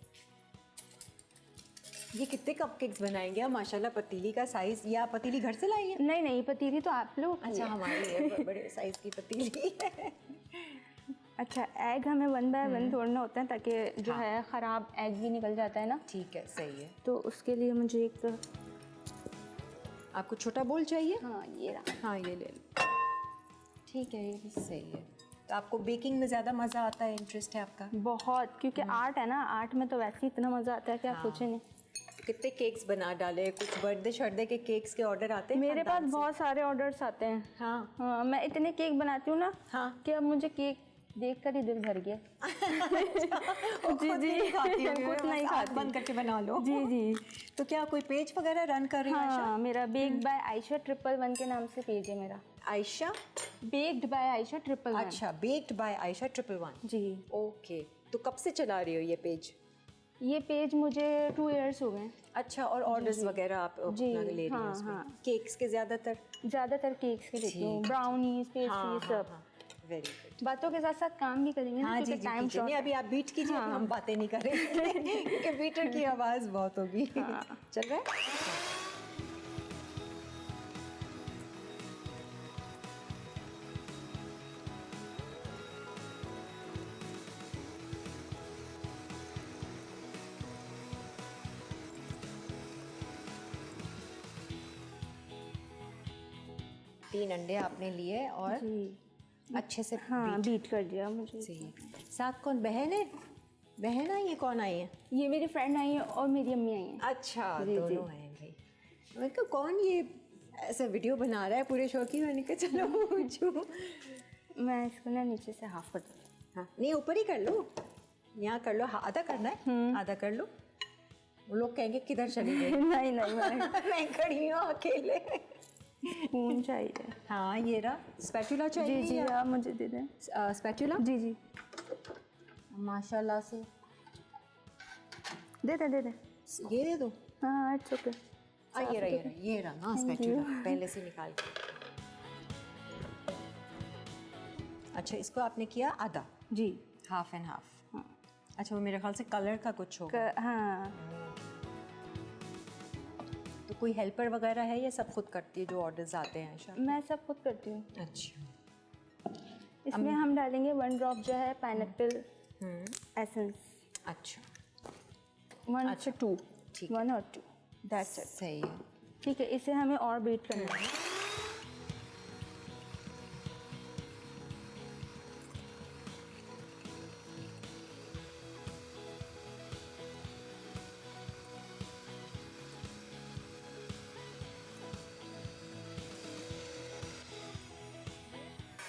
ये कितने कपकेक्स बनाएंगे आप? माशाल्लाह, पतीली का साइज, या पतीली घर से लाई है? नहीं नहीं, पतीली तो आप लोग की अच्छा, है। हमारी है, बड़े साइज की पतीली है। अच्छा, एग हमें 1 बाय 1 तोड़ना होता है ताकि जो है ख़राब एग भी निकल जाता है ना। ठीक है, सही है। तो उसके लिए मुझे एक आपको छोटा बोल चाहिए? हाँ ये रहा। हाँ, ये ले लो। ठीक है, ये भी सही है। तो आपको बेकिंग में ज़्यादा मज़ा आता है, इंटरेस्ट है आपका? बहुत, क्योंकि आर्ट है ना, आर्ट में तो वैसे ही इतना मज़ा आता है कि आप पूछे नहीं। कितने केक्स बना डाले? कुछ बर्थडे शर्डे के केक्स के ऑर्डर आते हैं मेरे खानदान पास से? बहुत सारे ऑर्डर्स आते हैं। हाँ हाँ, मैं इतने केक बनाती हूँ ना हाँ। कि अब मुझे केक देख कर ही दिल भर गया। जी जी, खाती होंगी, खुद नहीं बस आँख खाती। बंद करके बना लो। जी जी। तो क्या कोई पेज वगैरह रन कर रही है आयशा? हाँ, मेरा बेक्ड बाय आयशा 111 के नाम से पेज है मेरा। Ayesha baked by Ayesha 111। अच्छा, बेक्ड बाय आयशा 111। जी। ओके, तो कब से चला रही हो ये पेज? ये पेज मुझे 2 इयर्स हो गए। अच्छा, और ऑर्डर्स वगैरह आप जी, अपना ले रही हैं हाँ, उसमें? हाँ। केक्स के ज़्यादातर? ज़्यादातर केक्स के लेती हूँ, ठीक। ब्राउनीज, पेस्ट्री, सब। Very good. बातों के साथ साथ काम भी करेंगे ना, हाँ जी क्योंकि जी, टाइम कीजिए। शॉर्ट नहीं, है। अभी आप बीट कीजिए, अभी हम बातें नहीं करेंगे क्योंकि बीटर की आवाज़ बहुत होगी। चल रहा है? तीन अंडे आपने लिए और जी। अच्छे से हाँ, बीट कर दिया मुझे। सही है। साथ कौन, बहन है? बहन आई है? कौन आई है? ये मेरी फ्रेंड आई है और मेरी अम्मी आई है। अच्छा, जी, दोनों हैं भाई। मैंने कहा कौन ये ऐसा वीडियो बना रहा है पूरे शो की? मैंने कहा चलो पूछूं। मैं इसको ना नीचे से हाफ कर दूँ। हाँ, नहीं ऊपर ही कर लो, यहाँ कर लो। हाँ, आधा करना है, आधा कर लो। वो लोग कहेंगे किधर चली गई। नहीं नहीं, मैं खड़ी हूँ अकेले। स्पून चाहिए। हाँ, ये रहा। स्पैचुला चाहिए? जी जी, आप मुझे दे दें। स्पैचुला? जी जी, माशाल्लाह से। दे दे। ये दे दो। हाँ, इट्स ओके। ये रहा ये रहा ना स्पैचुला, पहले से निकाल के। अच्छा, इसको आपने किया आधा? जी। Half and half. अच्छा, वो मेरे ख्याल से कलर का कुछ होगा। हाँ, तो कोई हेल्पर वगैरह है या सब खुद करती है जो ऑर्डर्स आते हैं आयशा? मैं सब खुद करती हूँ। अच्छा। इसमें हम डालेंगे 1 ड्रॉप जो है पाइनएप्पल एसेंस। अच्छा, 1 से 2, ठीक 1 और 2, दैट्स इट। सही है। ठीक है, इसे हमें और बीट करना है।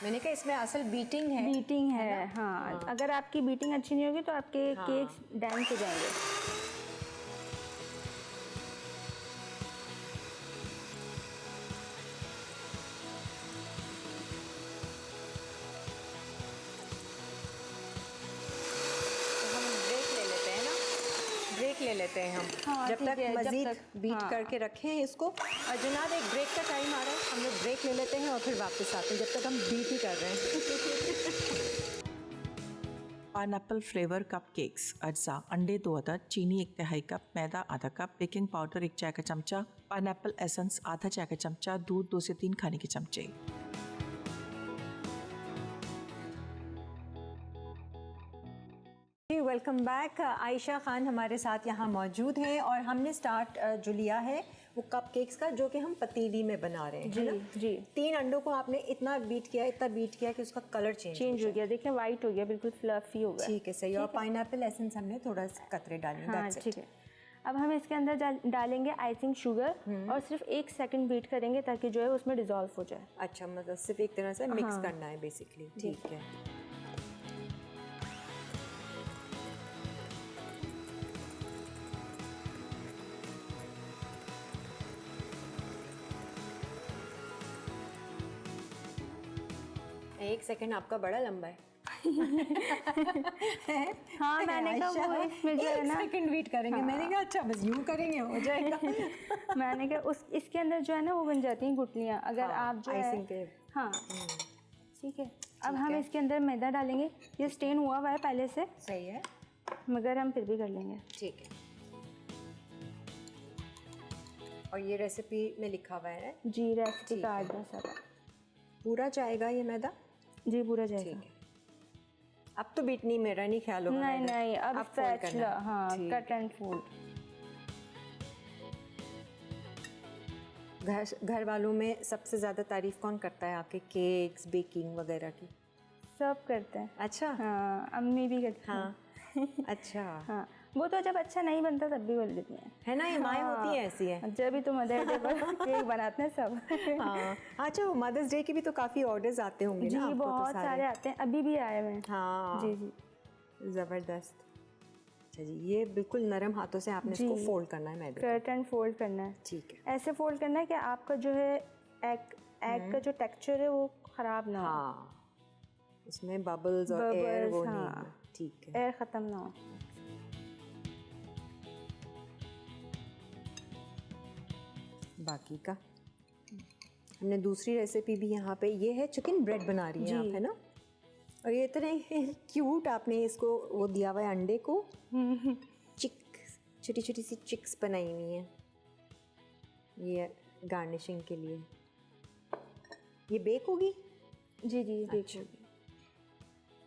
मैंने कहा इसमें असल बीटिंग है। बीटिंग है, हाँ। अगर आपकी बीटिंग अच्छी नहीं होगी तो आपके केक्स डैमेज हो जाएंगे। ब्रेक ले लेते हैं हम। हाँ, जब ठीक तक है, जब मजीद तक- बीट हाँ। करके रखें इसको। और जनाब, एक ब्रेक का टाइम आ रहा है, हम लोग ब्रेक ले लेते हैं और फिर वापस आते हैं, जब तक हम बीट ही कर रहे हैं। Pineapple flavour cup cakes. अज्जा: अंडे 2 अदद, चीनी 1/3 कप, मैदा आधा कप, बेकिंग पाउडर 1 चाय का चमचा, पाइनएप्पल एसेंस आधा चाय का चमचा, दूध 2 से 3 खाने के चमचे। Welcome back. आयशा खान हमारे साथ यहाँ मौजूद हैं और हमने स्टार्ट जो लिया है वो कप केक्स का, जो कि हम पतीली में बना रहे हैं। जी है ना? जी। 3 अंडों को आपने इतना बीट किया कि उसका कलर चेंज हो गया, देखिए वाइट हो गया, बिल्कुल फ्लफी हो गया। ठीक है, सही। और पाइनएप्पल एसेंस हमने थोड़ा सा कतरे डाले। हाँ, ठीक है। अब हम इसके अंदर डालेंगे आइसिंग शुगर और सिर्फ 1 सेकंड बीट करेंगे ताकि जो है उसमें डिजॉल्व हो जाए। अच्छा, मतलब सिर्फ एक तरह से मिक्स करना है बेसिकली। ठीक है। 1 सेकंड आपका बड़ा लंबा है। हाँ मैंने कहा वो इसमें जो है ना, 1 सेकंड वेट करेंगे। मैंने कहा अच्छा बस यूं करेंगे हो जाएगा। मैंने कहा उस इसके अंदर जो है ना वो बन जाती हैं गुठलियाँ, अगर आप जो आइसिंग है पे। हाँ ठीक है। अब हम इसके अंदर मैदा डालेंगे, ये स्टेन हुआ हुआ है पहले से, सही है, मगर हम फिर भी कर लेंगे। ठीक है। और ये रेसिपी में लिखा हुआ है जी रेसिपी कार्ड है सारा। पूरा जाएगा ये मैदा? जी पूरा जाएगा। ठीक है। अब तो बीटनी मेरा नहीं ख्याल होगा। नहीं मैदा। नहीं, अब fold करना स्पैचुला, है। हाँ ठीक कट एंड फोल्ड। घर वालों में सबसे ज़्यादा तारीफ कौन करता है आपके केक्स बेकिंग वगैरह की? सब करते हैं। अच्छा। हाँ अम्मी भी करती हैं। हाँ अच्छा हाँ वो तो जब अच्छा नहीं बनता तब भी बोल देती हैं। है ना, ये माएँ होती हैं ऐसी हैं। जब भी तो मदर डे पर केक बनाते हैं सब। हाँ अच्छा, मदर्स डे के भी तो काफ़ी ऑर्डर्स आते होंगे जी ना आपको? तो बहुत सारे आते हैं, अभी भी आए हुए हैं। हाँ जी जी ज़बरदस्त। अच्छा जी, ये बिल्कुल नरम हाथों से आपने इसको फोल्ड करना है मैदे को। कट एंड फोल्ड करना है। ठीक है। ऐसे फोल्ड करना है कि आपका जो है एग का जो टेक्सचर है वो ख़राब ना हो, हाँ उसमें बबल्स और एयर वो नहीं हाँ। हो। ठीक है। एयर ख़त्म ना हो। बाकी का हमने दूसरी रेसिपी भी यहाँ पे, ये है चिकन ब्रेड बना रही हैं आप, है ना? और ये इतने क्यूट आपने इसको वो दिया हुआ है अंडे को, चिक छोटी छोटी सी चिक्स बनाई हुई हैं ये गार्निशिंग के लिए। ये बेक होगी? जी जी अच्छा। देखिए।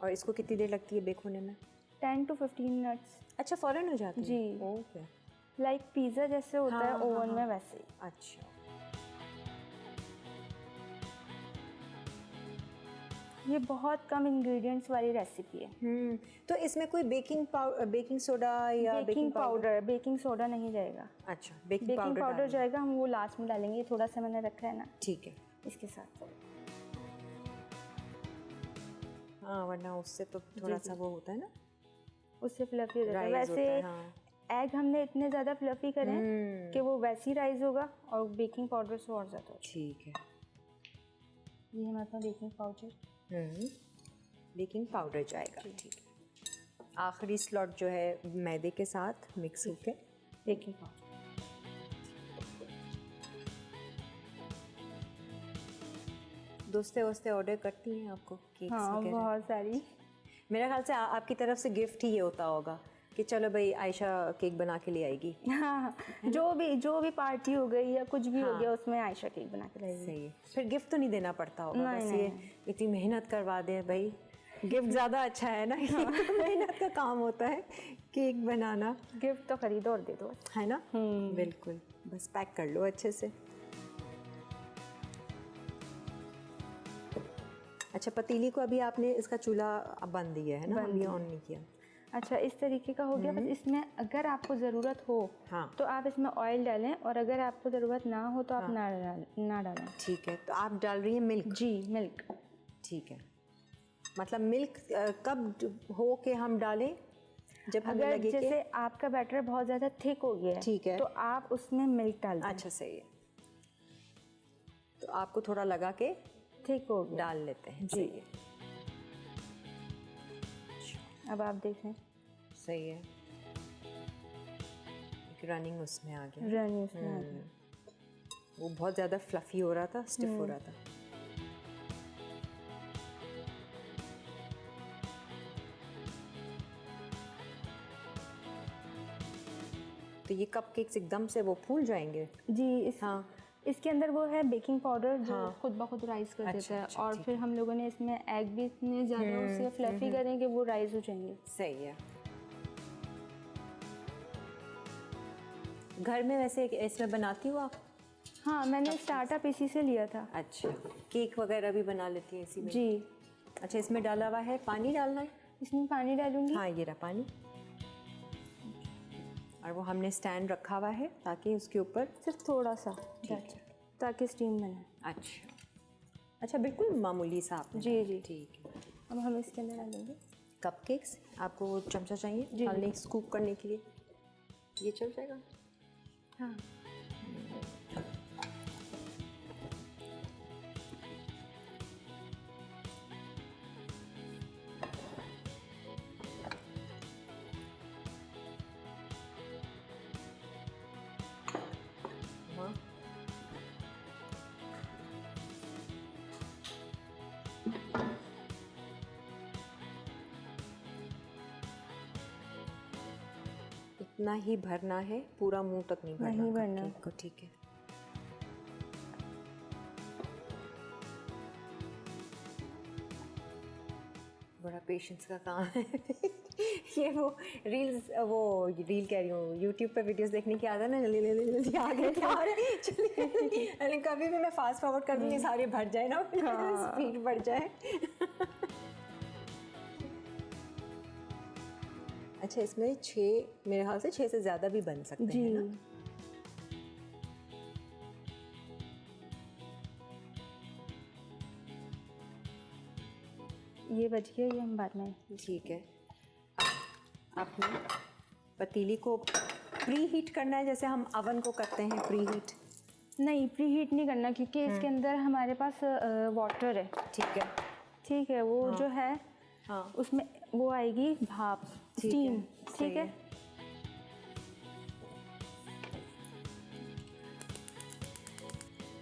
और इसको कितनी देर लगती है बेक होने में? 10 to 15 मिनट्स। अच्छा फ़ौरन हो जाती है? जी। ओके। लाइक पिज़्ज़ा जैसे होता है ओवन में वैसे ही। अच्छा। ये बहुत कम इंग्रेडिएंट्स वाली रेसिपी है। तो इसमें कोई बेकिंग सोडा या बेकिंग पाउडर, बेकिंग सोडा नहीं जाएगा। अच्छा बेकिंग बेकिंग पाउडर पाउडर जाएगा, हम वो लास्ट में डालेंगे। थोड़ा सा मैंने रखा है ना ठीक है। इसके साथ। हाँ वरना उससे तो थोड़ा सा वो होता है ना, उससे फ्लफी हो जाता है। राइज होता वैसे है। हाँ। एग हमने इतने ज़्यादा फ्लफी करें कि वो वैसे ही राइज होगा, और बेकिंग पाउडर से और ज़्यादा होगा। ठीक है। ये हमारे पास बेकिंग पाउडर। बेकिंग पाउडर जाएगा। ठीक है। आखिरी स्लॉट जो है मैदे के साथ मिक्स होके बेकिंग पाउडर। दोस्ते वोस्ते ऑर्डर करती हैं आपको केक्स हाँ वगैरह? बहुत सारी। मेरे ख्याल से आपकी तरफ से गिफ्ट ही ये होता होगा कि चलो भाई आयशा केक बना के ले आएगी। हाँ जो भी पार्टी हो गई या कुछ भी हो गया उसमें आयशा केक बना के लाएगी। सही है। फिर गिफ्ट तो नहीं देना पड़ता होगा, नहीं, बस नहीं, ये इतनी मेहनत करवा दे भाई, गिफ्ट ज़्यादा अच्छा है ना। मेहनत का काम होता है केक बनाना, गिफ्ट तो खरीदो और दे दो। है ना? बिल्कुल, बस पैक कर लो अच्छे से। अच्छा पतीली को अभी आपने इसका चूल्हा बंद दिया है ना, अभी ऑन नहीं किया? अच्छा इस तरीके का हो गया। बस इसमें अगर आपको ज़रूरत हो हाँ। तो आप इसमें ऑयल डालें, और अगर आपको ज़रूरत ना हो तो आप ना डालें। ठीक है। तो आप डाल रही हैं मिल्क? जी मिल्क। ठीक है। मतलब मिल्क कब हो के हम डालें? जब हमें अगर लगे कि जैसे आपका बैटर बहुत ज़्यादा थिक हो गया है, ठीक है, तो आप उसमें मिल्क डाल दें। अच्छा सही है। तो आपको थोड़ा लगा के थिक हो गया डाल लेते हैं। जी। सही है। अब आप देखें सही है। एक रनिंग उसमें आ गया। रनी उसमें आ गया। वो बहुत ज़्यादा फ्लफ़ी हो रहा था, स्टिफ हो रहा था। तो ये कपकेक्स एकदम से वो फूल जाएंगे? जी हाँ। इसके अंदर वो है बेकिंग पाउडर जो खुद ब खुद राइज कर देता है। अच्छा, और फिर हम लोगों ने इसमें एग भी इतने ज़्यादा उससे फ्लफी करें कि वो राइज हो जाएंगे। सही है। घर में वैसे इसमें बनाती हो आप? हाँ मैंने स्टार्टअप इसी से लिया था। अच्छा। केक वगैरह भी बना लेती है इसी में? जी। अच्छा इसमें डाला हुआ है, पानी डालना है? इसमें पानी डालूंगी। हाँ ये रहा पानी। और वो हमने स्टैंड रखा हुआ है ताकि उसके ऊपर सिर्फ थोड़ा सा ताकि स्टीम बने। अच्छा अच्छा, बिल्कुल मामूली सा आपने जी जी। ठीक है। अब हम इसके अंदर डालेंगे कपकेक्स। आपको वो चमचा चाहिए डालने स्कूप करने के लिए? ये चल जाएगा? हाँ। इतना ही भरना है, पूरा मुंह तक नहीं भरना। नहीं भरना। cupcake को, ठीक है। बड़ा पेशेंस का काम है। ये वो रील कह रही हूँ, यूट्यूब पे वीडियोस देखने की आदत है ना, जल्दी जल्दी जल्दी आगे क्या हो रहा है, चलिए। अरे कभी भी मैं फास्ट फॉरवर्ड कर दूँगी, सारे भर जाए ना, स्पीड बढ़ जाए। अच्छा, इसमें 6, मेरे ख्याल से 6 से ज़्यादा भी बन सकते हैं ना? ये बच गया, ये हम बाद में। ठीक है। आपने पतीली को प्री हीट करना है, जैसे हम अवन को करते हैं प्री हीट? नहीं, प्री हीट नहीं करना, क्योंकि इसके अंदर हमारे पास वाटर है। ठीक है। ठीक है, वो जो है हाँ, उसमें वो आएगी भाप, ठीक स्टीम। है, सही ठीक है।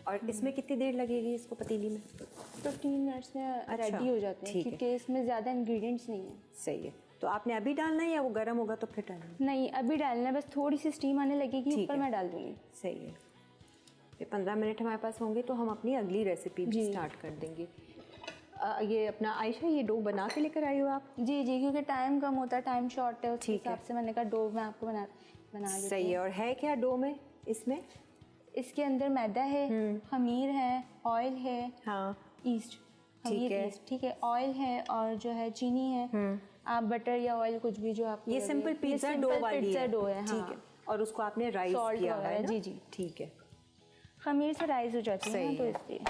और इसमें कितनी देर लगेगी इसको पतीली में? 15 मिनट्स में रेडी हो जाते हैं, ठीक है। क्योंकि इसमें ज़्यादा इंग्रेडिएंट्स नहीं है। सही है। तो आपने अभी डालना है या वो गर्म होगा तो फिर डालना है? नहीं, अभी डालना है, बस थोड़ी सी स्टीम आने लगेगी, ठीक ऊपर है। मैं डाल दूँगी। सही है। फिर 15 मिनट हमारे पास होंगे तो हम अपनी अगली रेसिपी भी स्टार्ट कर देंगे। ये अपना आयशा, ये डो बना के लेकर आई हो आप? जी जी, क्योंकि टाइम कम होता है, टाइम शॉर्ट है, उस ठीक है। हिसाब से मैंने कहा डो मैं आपको बना देती सही है। और है क्या डो में इसमें? इसके अंदर मैदा है, खमीर है, ऑयल है, हाँ, ईस्ट, ठीक खमीर है। ईस्ट, ठीक है, ऑयल है और जो है चीनी है। आप बटर या ऑयल कुछ भी जो आप, ये सिंपल पिज्ज़ा डो वाली पिज्ज़ा डो है। ठीक है। और उसको आपने राइस Salt किया हुआ है ना? जी जी। ठीक है। खमीर से राइस हो जाती है सही ना, तो है। इसलिए।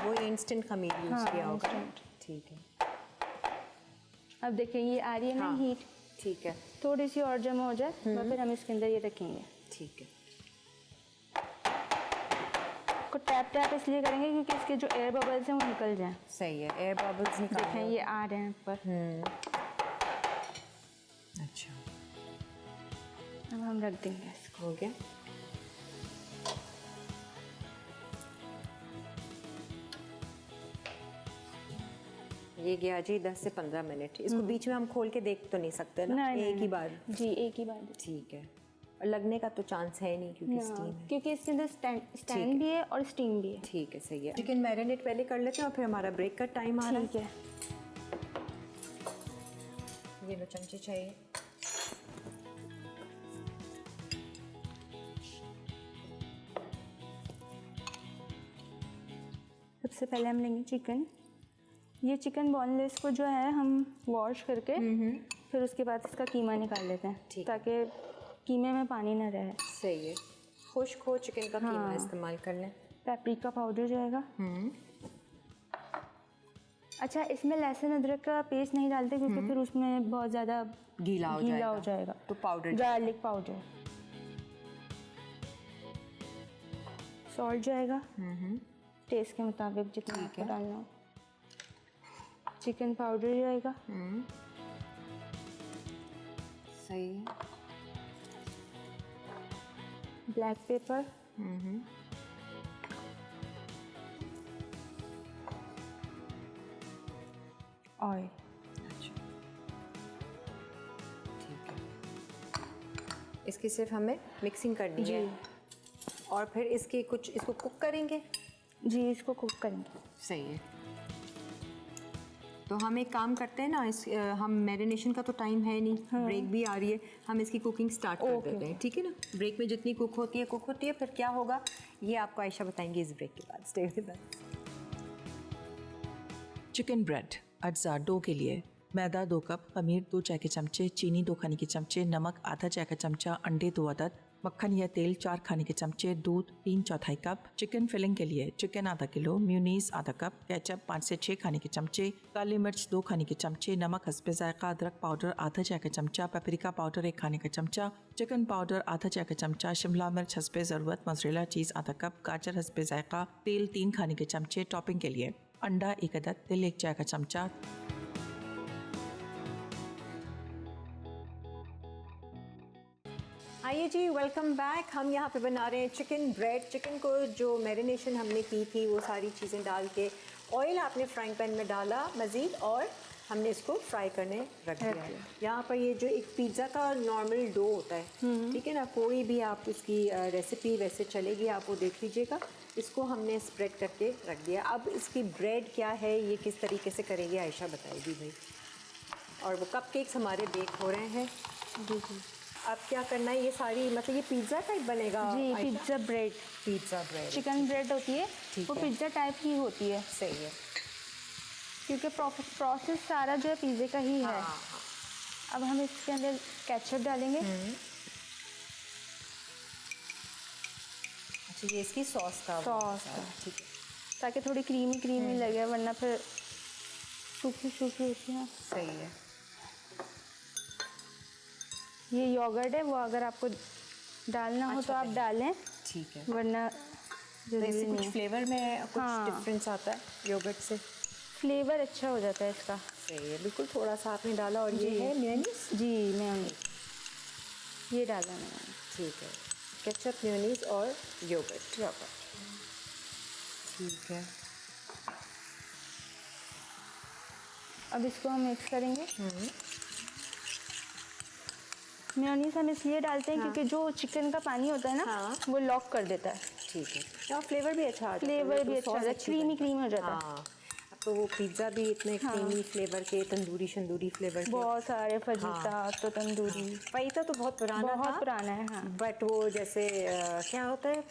वो इंस्टेंट खमीर यूज़ हाँ, किया होगा। instant। ठीक है। अब देखिए ये आ रही है ना हाँ। हीट, ठीक है। थोड़ी सी और जमा हो जाए और फिर हम इसके अंदर ये रखेंगे। ठीक है। को टैप टैप इसलिए करेंगे क्योंकि इसके जो एयर बबल्स हैं वो निकल जाएं। सही है। एयर बबल्स देखें निकाल। ये आ रहे हैं ऊपर। अच्छा, अब हम रख देंगे इसको। हो गया। ये गया जी 10 से 15 मिनट। इसको बीच में हम खोल के देख तो नहीं सकते ना? नहीं, एक ही बार। जी, एक ही बार। ठीक है। और लगने का तो चांस है नहीं क्योंकि स्टीम है। क्योंकि इसके अंदर स्टैंड भी है और स्टीम भी है। ठीक है, सही है। चिकन मैरिनेट पहले कर लेते हैं और फिर हमारा ब्रेक का टाइम आ रहा है। ठीक है। ये लो चमचे चाहिए। सबसे पहले हम लेंगे चिकन। ये चिकन बोनलेस को जो है हम वॉश करके फिर उसके बाद इसका कीमा निकाल लेते हैं, ठीक। ताकि कीमे में पानी ना रहे। सही है। खुश्क हो चिकन का कीमा हाँ। इस्तेमाल कर लें। पेपरिका पाउडर जाएगा। अच्छा, इसमें लहसुन अदरक का पेस्ट नहीं डालते क्योंकि फिर उसमें बहुत ज़्यादा गीला हो जाएगा। तो पाउडर। गार्लिक पाउडर, सॉल्ट जाएगा टेस्ट के मुताबिक जितना आपको डालना हो। चिकन पाउडर जाएगा। सही है। Black pepper, oil. ठीक है। इसकी सिर्फ हमें मिक्सिंग करनी जी है और फिर इसको कुक करेंगे। जी, इसको कुक करेंगे। सही है। तो हम एक काम करते हैं ना, हम मैरिनेशन का तो टाइम है नहीं, ब्रेक भी आ रही है, हम इसकी कुकिंग स्टार्ट कर देते हैं, ठीक है ना? ब्रेक में जितनी कुक होती है, फिर क्या होगा ये आपको आयशा बताएंगी इस ब्रेक के बाद। Stay with us. Chicken bread अज्जा डो के लिए मैदा 2 कप, खमीर 2 चाय के चमचे, चीनी 2 खाने के चमचे, नमक आधा चाय का चमचा, अंडे 2 अदद, मक्खन या तेल 4 खाने के चमचे, दूध 3/4 कप। चिकन फिलिंग के लिए चिकन आधा किलो, म्यूनीस आधा कप, केचप 5 से 6 खाने के चमचे, काली मिर्च 2 खाने के चमचे, नमक हस्बे जायका, अदरक पाउडर आधा चाय का चमचा, पेपरिका पाउडर 1 खाने का चमचा, चिकन पाउडर आधा चाय का चमचा, शिमला मिर्च हस्बे ज़रूरत, मोज़रेला चीज़ आधा कप, गाजर हस्बे जायका, तेल 3 खाने के चमचे। टॉपिंग के लिए अंडा 1 अदद, तिल 1 चाय का चमचा। आइए जी, वेलकम बैक। हम यहाँ पे बना रहे हैं चिकन ब्रेड। चिकन को जो मैरिनेशन हमने की थी वो सारी चीज़ें डाल के ऑयल आपने फ्राइंग पैन में डाला मज़ीद, और हमने इसको फ्राई करने रख दिया है। यहाँ पर ये जो एक पिज़्ज़ा का नॉर्मल डो होता है, ठीक है ना, कोई भी आप उसकी रेसिपी वैसे चलेगी, आप वो देख लीजिएगा। इसको हमने स्प्रेड करके रख दिया। अब इसकी ब्रेड क्या है, ये किस तरीके से करेंगे, आयशा बताएगी भाई। और वो कपकेक्स हमारे बेक हो रहे हैं। जी जी अब क्या करना है, ये सारी मतलब ये पिज़्ज़ा टाइप बनेगा जी। Ayesha? Pizza bread, pizza bread, chicken bread होती है, ठीक वो है। पिज्ज़ा टाइप ही होती है, सही है। क्योंकि प्रोसेस सारा जो है पिज़्ज़े का ही है। हाँ, अब हम इसके अंदर केचप डालेंगे। अच्छा ये इसकी सॉस का सॉस का, ठीक है। ताकि थोड़ी क्रीमी क्रीमी लगे, वरना फिर सूखी सूखी होती है। सही है। ये योगर्ट है, वो अगर आपको डालना हो तो आप डालें, ठीक है। वरना तो जरूरी इससे नहीं कुछ है। फ्लेवर में कुछ हाँ। डिफरेंस आता है योगर्ट से? फ्लेवर अच्छा हो जाता है इसका। सही है, बिल्कुल। थोड़ा सा आपने डाला और ये जी। है मेयोनीज। जी मेयोनीज, ये डाला मैंने। ठीक है, केचप, मेयोनीज और योगर्ट। ठीक है। अब इसको हम मिक्स करेंगे। मेयोनीज हम इसलिए डालते हैं क्योंकि जो चिकन का पानी होता है ना, हाँ। वो लॉक कर देता है। ठीक है, और फ्लेवर भी अच्छा आता है। फ्लेवर तो भी अच्छा सॉस आता है, अच्छी क्रीमी बनी। क्रीमी हो जाता है। हाँ, अब तो वो पिज़्ज़ा भी इतने क्रीमी फ्लेवर के, तंदूरी शंदूरी फ्लेवर के। बहुत सारे फजीता तो तंदूरी, फईता तो बहुत पुराना था, बहुत पुराना है। हाँ, बट वो जैसे क्या होता है,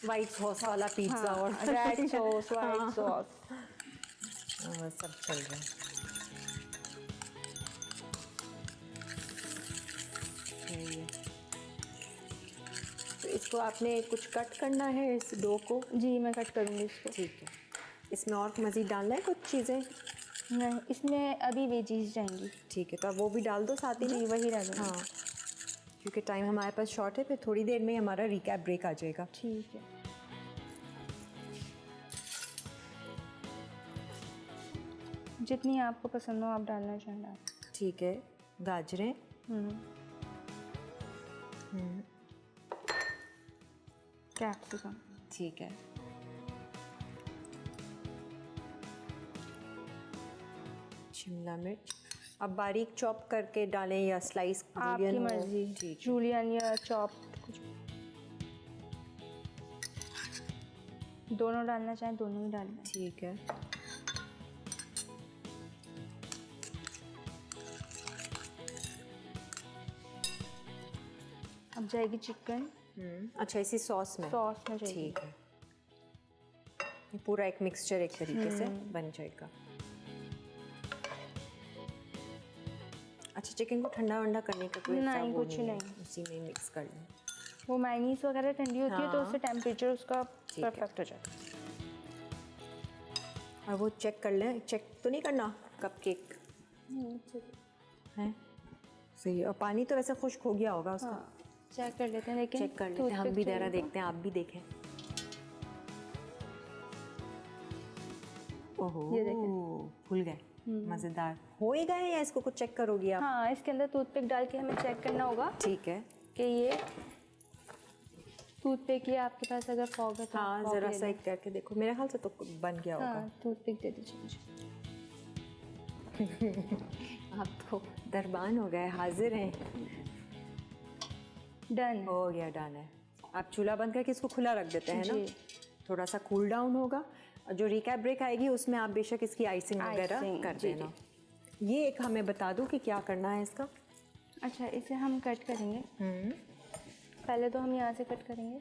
वाइट सॉस वाला पिज़्ज़ा और रेड सॉस, वाइट सॉस। सब चल रहा है। सही है। तो इसको आपने कुछ कट करना है इस डो को? जी मैं कट करूँगी इसको। ठीक है। इसमें और मज़ीद डालना है कुछ चीज़ें? नहीं, इसमें अभी वेजीज जाएंगी। ठीक है, तो अब वो भी डाल दो साथ ही में। जी वही डालूंगी। हाँ, क्योंकि टाइम हमारे पास शॉर्ट है, फिर थोड़ी देर में हमारा रिकैप ब्रेक आ जाएगा। ठीक है। जितनी आपको पसंद हो आप डालना चाहें डाल। ठीक है, गाजरें। कैप्सिकम। ठीक है। शिमला मिर्च। अब बारीक चॉप करके डालें या स्लाइस? आपकी मर्जी, ठीक है। जूलियन या चॉप, कुछ दोनों डालना चाहें दोनों ही डालना है। ठीक है। अब जाएगी चिकन अच्छा, इसी सॉस में? सॉस में जाएगी। ठीक है। ये पूरा एक मिक्सचर एक तरीके से बन जाएगा। अच्छा, चिकन को ठंडा वंडा करने का कोई नहीं, वो कुछ है, नहीं। उसी में मिक्स कर लें। वो मायनीस वगैरह ठंडी होती है तो हाँ। उससे टेम्परेचर उसका ठीक है। परफेक्ट हो जाता है। और वो चेक कर लें, चेक तो नहीं करना कपकेक है? सही है। और पानी तो वैसे खुश्क हो गया होगा उसका। हाँ, चेक कर लेते हैं, लेकिन चेक कर लेते हैं, हम भी जरा देखते हैं, आप भी देखें। ओहो, ये देखें। फूल गए, मज़ेदार हो ही गए, या इसको कुछ चेक करोगी आप? हाँ, इसके अंदर टूथपिक डाल के हमें चेक करना होगा ठीक है। कि ये टूथपिक या आपके पास अगर फॉग है तो हाँ, fork ज़रा ले सा लें। एक करके देखो, मेरे ख्याल से तो बन गया होगा। हाँ, टूथपिक दे दीजिए मुझे। आप तो दरबान हो गए, हाजिर हैं। डन है। हो गया, डन है। आप चूल्हा बंद करके इसको खुला रख देते हैं ना, जी। थोड़ा सा कूल डाउन होगा। और जो रिकैप ब्रेक आएगी उसमें आप बेशक इसकी आइसिंग वगैरह आइसिंग, कर जी, देना। ये एक हमें बता दो कि क्या करना है इसका। अच्छा, इसे हम कट करेंगे। पहले तो हम यहाँ से कट करेंगे।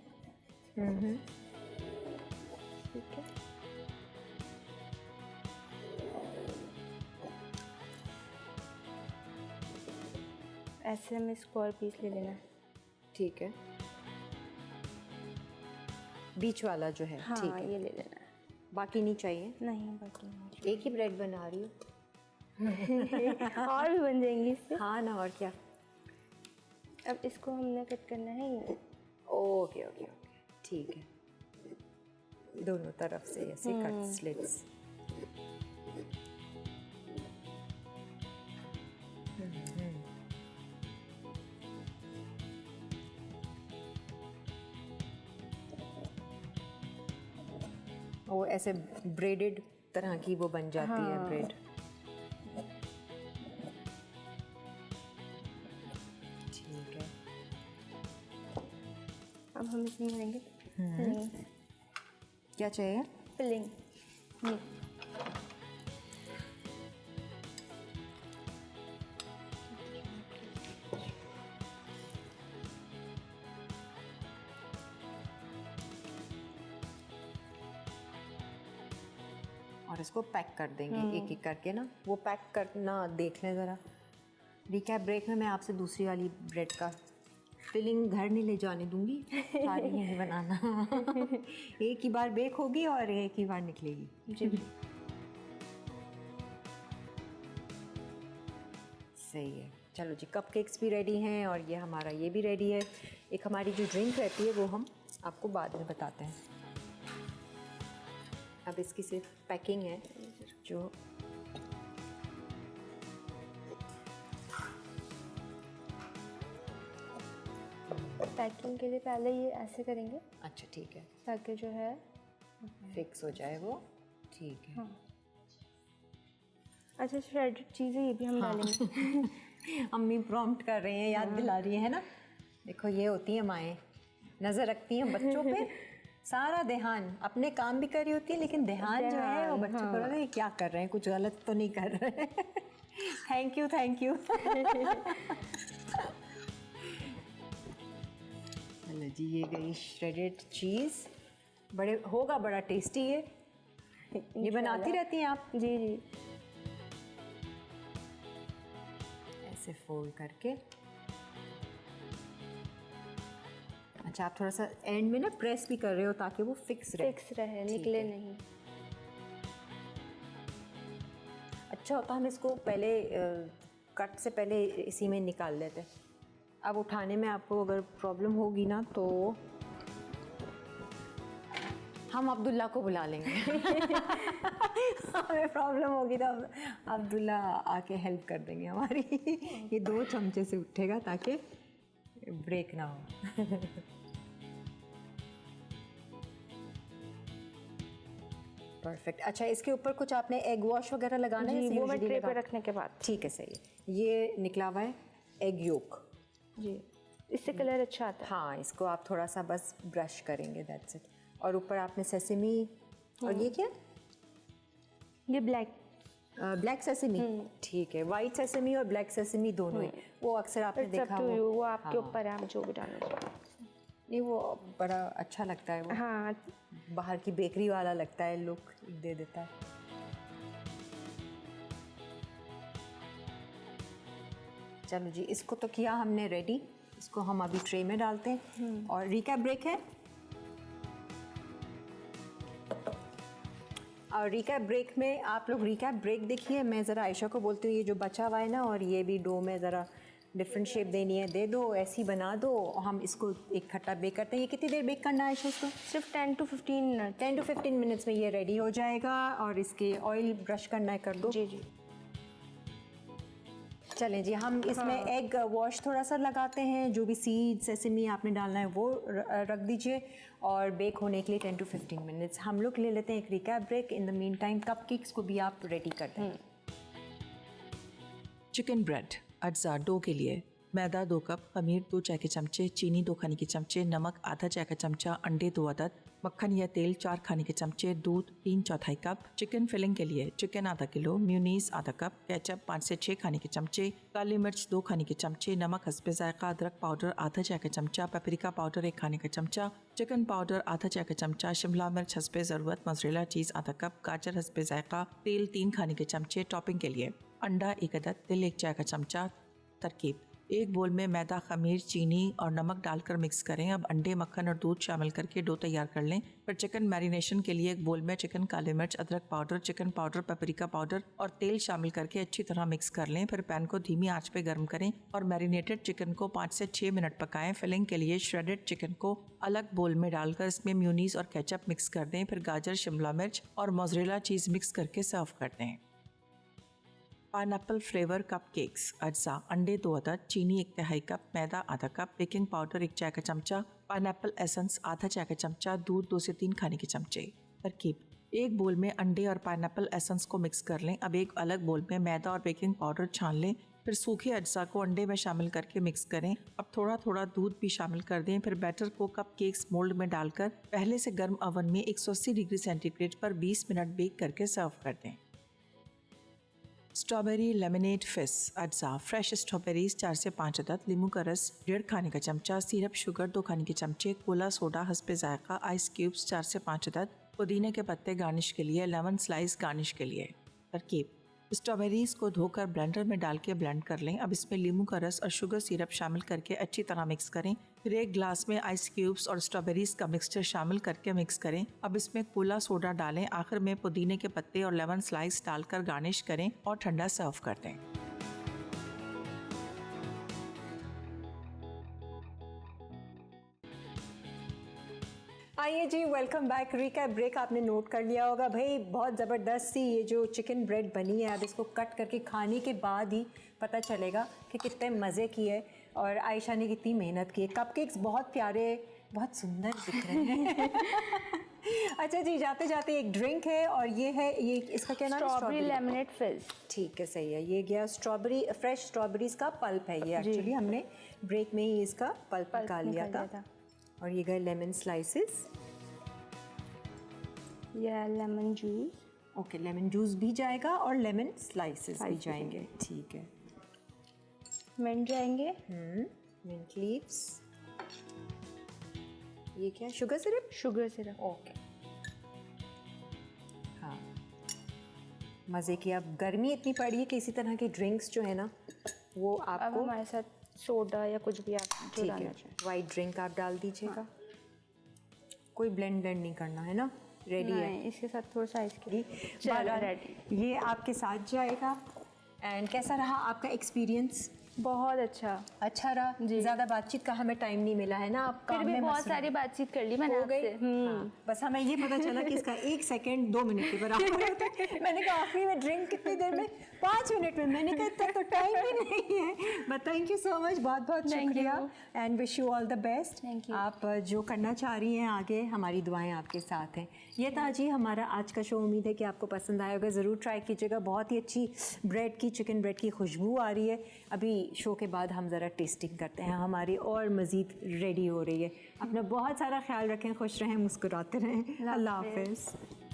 ठीक है। ऐसे हमें स्क्वायर पीस ले लेना है। ठीक है, बीच वाला जो है। हाँ, ठीक है, ये ले लेना है। बाकी नहीं चाहिए? नहीं, बाकी नहीं। एक ही ब्रेड बना रही हूँ। और भी बन जाएंगी इससे। हाँ ना, और क्या। अब इसको हमने कट करना है ये। ओके ओके ओके, ठीक है। दोनों तरफ से ऐसे कट स्लिट्स। वो ऐसे ब्रेडेड तरह की वो बन जाती है ब्रेड। अब हम इसमें भरेंगे फिलिंग। क्या चाहिए? फिलिंग ये और इसको पैक कर देंगे एक एक करके ना। वो पैक करना देख लें ज़रा। रिकैप ब्रेक में मैं आपसे दूसरी वाली ब्रेड का फिलिंग घर नहीं ले जाने दूंगी, सारी यहीं बनाना। एक ही बार बेक होगी और एक ही बार निकलेगी। जी सही है। चलो जी, कपकेक्स भी रेडी हैं और ये हमारा ये भी रेडी है। एक हमारी जो ड्रिंक रहती है वो हम आपको बाद में बताते हैं। अब इसकी सिर्फ पैकिंग है जो पैकिंग के लिए पहले ये ऐसे करेंगे अच्छा ठीक है, ताकि जो है फिक्स हो जाए वो। ठीक है। हाँ। अच्छा, श्रेडेड चीज़ें ये भी हम डालेंगे। अम्मी प्रॉम्प्ट कर रही हैं, याद दिला रही है ना। देखो ये होती हैं माएँ, नज़र रखती हैं बच्चों पे, सारा ध्यान अपने काम भी कर रही होती है लेकिन ध्यान जो है वो बच्चों को लगा ये क्या कर रहे हैं, कुछ गलत तो नहीं कर रहे हैं। Thank you thank you. चलो जी, ये गई श्रेडेड चीज़। होगा बड़ा टेस्टी ये बनाती रहती हैं आप? जी जी। ऐसे फोल्ड करके। अच्छा, आप थोड़ा सा एंड में ना प्रेस भी कर रहे हो ताकि वो फिक्स रहे, निकले नहीं। अच्छा होता हम इसको पहले कट से पहले इसी में निकाल लेते। अब उठाने में आपको अगर प्रॉब्लम होगी ना तो हम अब्दुल्ला को बुला लेंगे। हमें प्रॉब्लम होगी तो अब्दुल्ला आके हेल्प कर देंगे हमारी। ये 2 चमचे से उठेगा ताकि ब्रेक ना हो। परफेक्ट। अच्छा, इसके ऊपर कुछ आपने एग वॉश वगैरह लगाना है? जी, वो मैं ट्रे पे रखने के बाद। ठीक है, सही है। ये निकला हुआ है एग योक। जी, इससे कलर अच्छा आता है। हाँ, इसको आप थोड़ा सा बस ब्रश करेंगे, दैट्स इट। और ऊपर आपने सेसमी, और ये क्या? ये ब्लैक सेसमी। ठीक है, वाइट सेसमी और ब्लैक सेसमी दोनों है। वो अक्सर आपने देखा हो। वो आपके ऊपर है, आप जो भी डालना चाहो। नहीं, वो बड़ा अच्छा लगता है वो। हाँ, बाहर की बेकरी वाला लगता है, लुक दे देता है। चलो जी, इसको तो किया हमने रेडी। इसको हम अभी ट्रे में डालते हैं। और रिकैप ब्रेक है। और रिकैप ब्रेक में आप लोग रिकैप ब्रेक देखिए। मैं ज़रा आयशा को बोलती हूँ ये जो बचा हुआ है ना, और ये भी डो में ज़रा डिफरेंट शेप देनी है, दे दो, ऐसी बना दो। हम इसको एक खट्टा बेक करते हैं। ये कितनी देर बेक करना है आयशा इसको? सिर्फ 10 to 15 मिनट। 10 to 15 मिनट्स में ये रेडी हो जाएगा। और इसके ऑयल ब्रश करना है, कर दो। जी जी। चलें जी, हम इसमें एग वॉश थोड़ा सा लगाते हैं। जो भी सीड सेसमी आपने डालना है वो रख दीजिए और बेक होने के लिए 10 to 15 मिनट्स। हम लोग ले लेते हैं एक recap break. In the meantime cupcakes को भी आप रेडी कर दें। चिकन ब्रेड अज्जा डो के लिए मैदा 2 कप, खमीर 2 चाय के चमचे, चीनी 2 खाने के चमचे, नमक आधा चाय का चमचा, अंडे 2 अदद, मक्खन या तेल 4 खाने के चमचे, दूध 3/4 कप। चिकन फिलिंग के लिए चिकन आधा किलो, म्यूनीस आधा कप, केचप 5 से 6 खाने के चमचे, काली मिर्च 2 खाने के चमचे, नमक हस्बे जायका, अदरक पाउडर आधा चाय का चमचा, पेपरिका पाउडर 1 खाने का चमचा, चिकन पाउडर आधा चाय का चमचा, शिमला मिर्च हस्बे ज़रूरत, मोज़रेला चीज़ आधा कप, गाजर हस्बे जायका, तेल 3 खाने के चमचे। टॉपिंग के लिए अंडा 1 अदद, तिल 1 चाय का चमचा। तरकीब: 1 बोल में मैदा, खमीर, चीनी और नमक डालकर मिक्स करें। अब अंडे, मक्खन और दूध शामिल करके डो तैयार कर लें। फिर चिकन मैरिनेशन के लिए 1 बोल में चिकन, काली मिर्च, अदरक powder, chicken powder, paprika powder और तेल शामिल करके अच्छी तरह मिक्स कर लें। फिर पैन को धीमी आंच पे गर्म करें और मैरिनेटेड चिकन को 5 से 6 मिनट पकाएं। फिलिंग के लिए श्रेडेड चिकन को अलग बोल में डालकर इसमें म्यूनीस और केचप मिक्स कर दें। फिर गाजर, शिमला मिर्च और मोज़रेला चीज़ मिक्स करके सर्व कर दें। पाइनएप्पल फ्लेवर कपकेक्स अज्जा अंडे 2 अदद, चीनी 1/2 कप, मैदा आधा कप, बेकिंग पाउडर 1 चाय का चमचा, पाइनएप्पल एसेंस आधा चाय का चमचा, दूध 2 से 3 खाने के चमचे। तरकीब: 1 बोल में अंडे और पाइनएप्पल एसेंस को मिक्स कर लें। अब एक अलग बोल में मैदा और बेकिंग पाउडर छान लें। फिर सूखे अज्जा को अंडे में शामिल करके मिक्स करें। अब थोड़ा थोड़ा दूध भी शामिल कर दें। फिर बैटर को कप केक्स मोल्ड में डालकर पहले से गर्म ओवन में 180 डिग्री सेंटीग्रेड पर 20 मिनट बेक करके सर्व कर दें। स्ट्रॉबेरी लेमनेड फिस अज्जा। फ्रेश स्ट्रॉबेरीज 4 से 5 अदद, नींबू का रस 1.5 खाने का चमचा, सिरप शुगर 2 खाने के चमचे, कोला सोडा हस्बे जायका, आइस क्यूब्स 4 से 5 अदद, पुदीने के पत्ते गार्निश के लिए, लेमन स्लाइस गार्निश के लिए। तरकीब: स्ट्रॉबेरीज को धोकर ब्लेंडर में डाल के ब्लेंड कर लें। अब इसमें नींबू का रस और शुगर सिरप शामिल करके अच्छी तरह मिक्स करें। फिर एक ग्लास में आइस क्यूब्स और स्ट्रॉबेरीज का मिक्सचर शामिल करके मिक्स करें। अब इसमें कोला सोडा डालें। आखिर में पुदीने के पत्ते और लेमन स्लाइस डालकर गार्निश करें और ठंडा सर्व कर दें। आइए जी, वेलकम बैक। रिकैप ब्रेक आपने नोट कर लिया होगा भाई, बहुत ज़बरदस्त सी ये जो चिकन ब्रेड बनी है, अब इसको कट करके खाने के बाद ही पता चलेगा कि कितने मज़े की है और आयशा ने कितनी मेहनत की है। कपकेक्स बहुत प्यारे, बहुत सुंदर दिख रहे हैं। अच्छा जी, जाते जाते एक ड्रिंक है और ये है, ये इसका क्या नाम है? स्ट्रॉबेरी लेमनेड फिज। ठीक है, सही है। ये गया स्ट्रॉबेरी, फ्रेश स्ट्रॉबेरीज का पल्प है ये। एक्चुअली हमने ब्रेक में ही इसका पल्प निकाल लिया था। और ये गए लेमन स्लाइसेस, या lemon juice. Okay, lemon juice भी जाएगा और लेमन स्लाइसेस भी जाएंगे। ठीक है, मिंट जाएंगे। मिंट लीव्स, ये क्या है? Sugar syrup. Sugar syrup. Okay, हाँ, मज़े की। अब गर्मी इतनी पड़ी है कि इसी तरह की ड्रिंक्स जो है ना वो अब आपको, हमारे साथ सोडा या कुछ भी आप जो ठीक डालना है, चाहें। वाइट ड्रिंक आप डाल दीजिएगा। कोई ब्लेंड नहीं करना है ना? रेडी है। नहीं, इसके साथ थोड़ा सा आइसक्रीम। चलो, चलो रेडी। ये आपके साथ जाएगा। एंड कैसा रहा आपका एक्सपीरियंस? बहुत अच्छा। अच्छा रहा जी। ज़्यादा बातचीत का हमें टाइम नहीं मिला है ना, आप फिर काम भी में बहुत मसरूफ सारी बातचीत कर ली मैंने हो गई। आपसे। हाँ, बस हमें ये पता चला कि इसका 1 सेकंड 2 मिनट के बराबर होता है। मैंने कहा आखिरी में ड्रिंक कितनी देर में? 5 मिनट में। मैंने कहा इतना तो टाइम भी नहीं है। But thank you so much, बहुत बहुत शुक्रिया and wish you all the best. Thank you. आप जो करना चाह रही हैं आगे, हमारी दुआएं आपके साथ हैं। ये था जी हमारा आज का शो। उम्मीद है कि आपको पसंद आया होगा। ज़रूर ट्राई कीजिएगा। बहुत ही अच्छी ब्रेड की, चिकन ब्रेड की खुशबू आ रही है। अभी शो के बाद हम ज़रा टेस्टिंग करते हैं, हमारी और मज़ीद रेडी हो रही है। अपना बहुत सारा ख्याल रखें, खुश रहें, मुस्कुराते रहें। अल्लाह हाफ़िज़।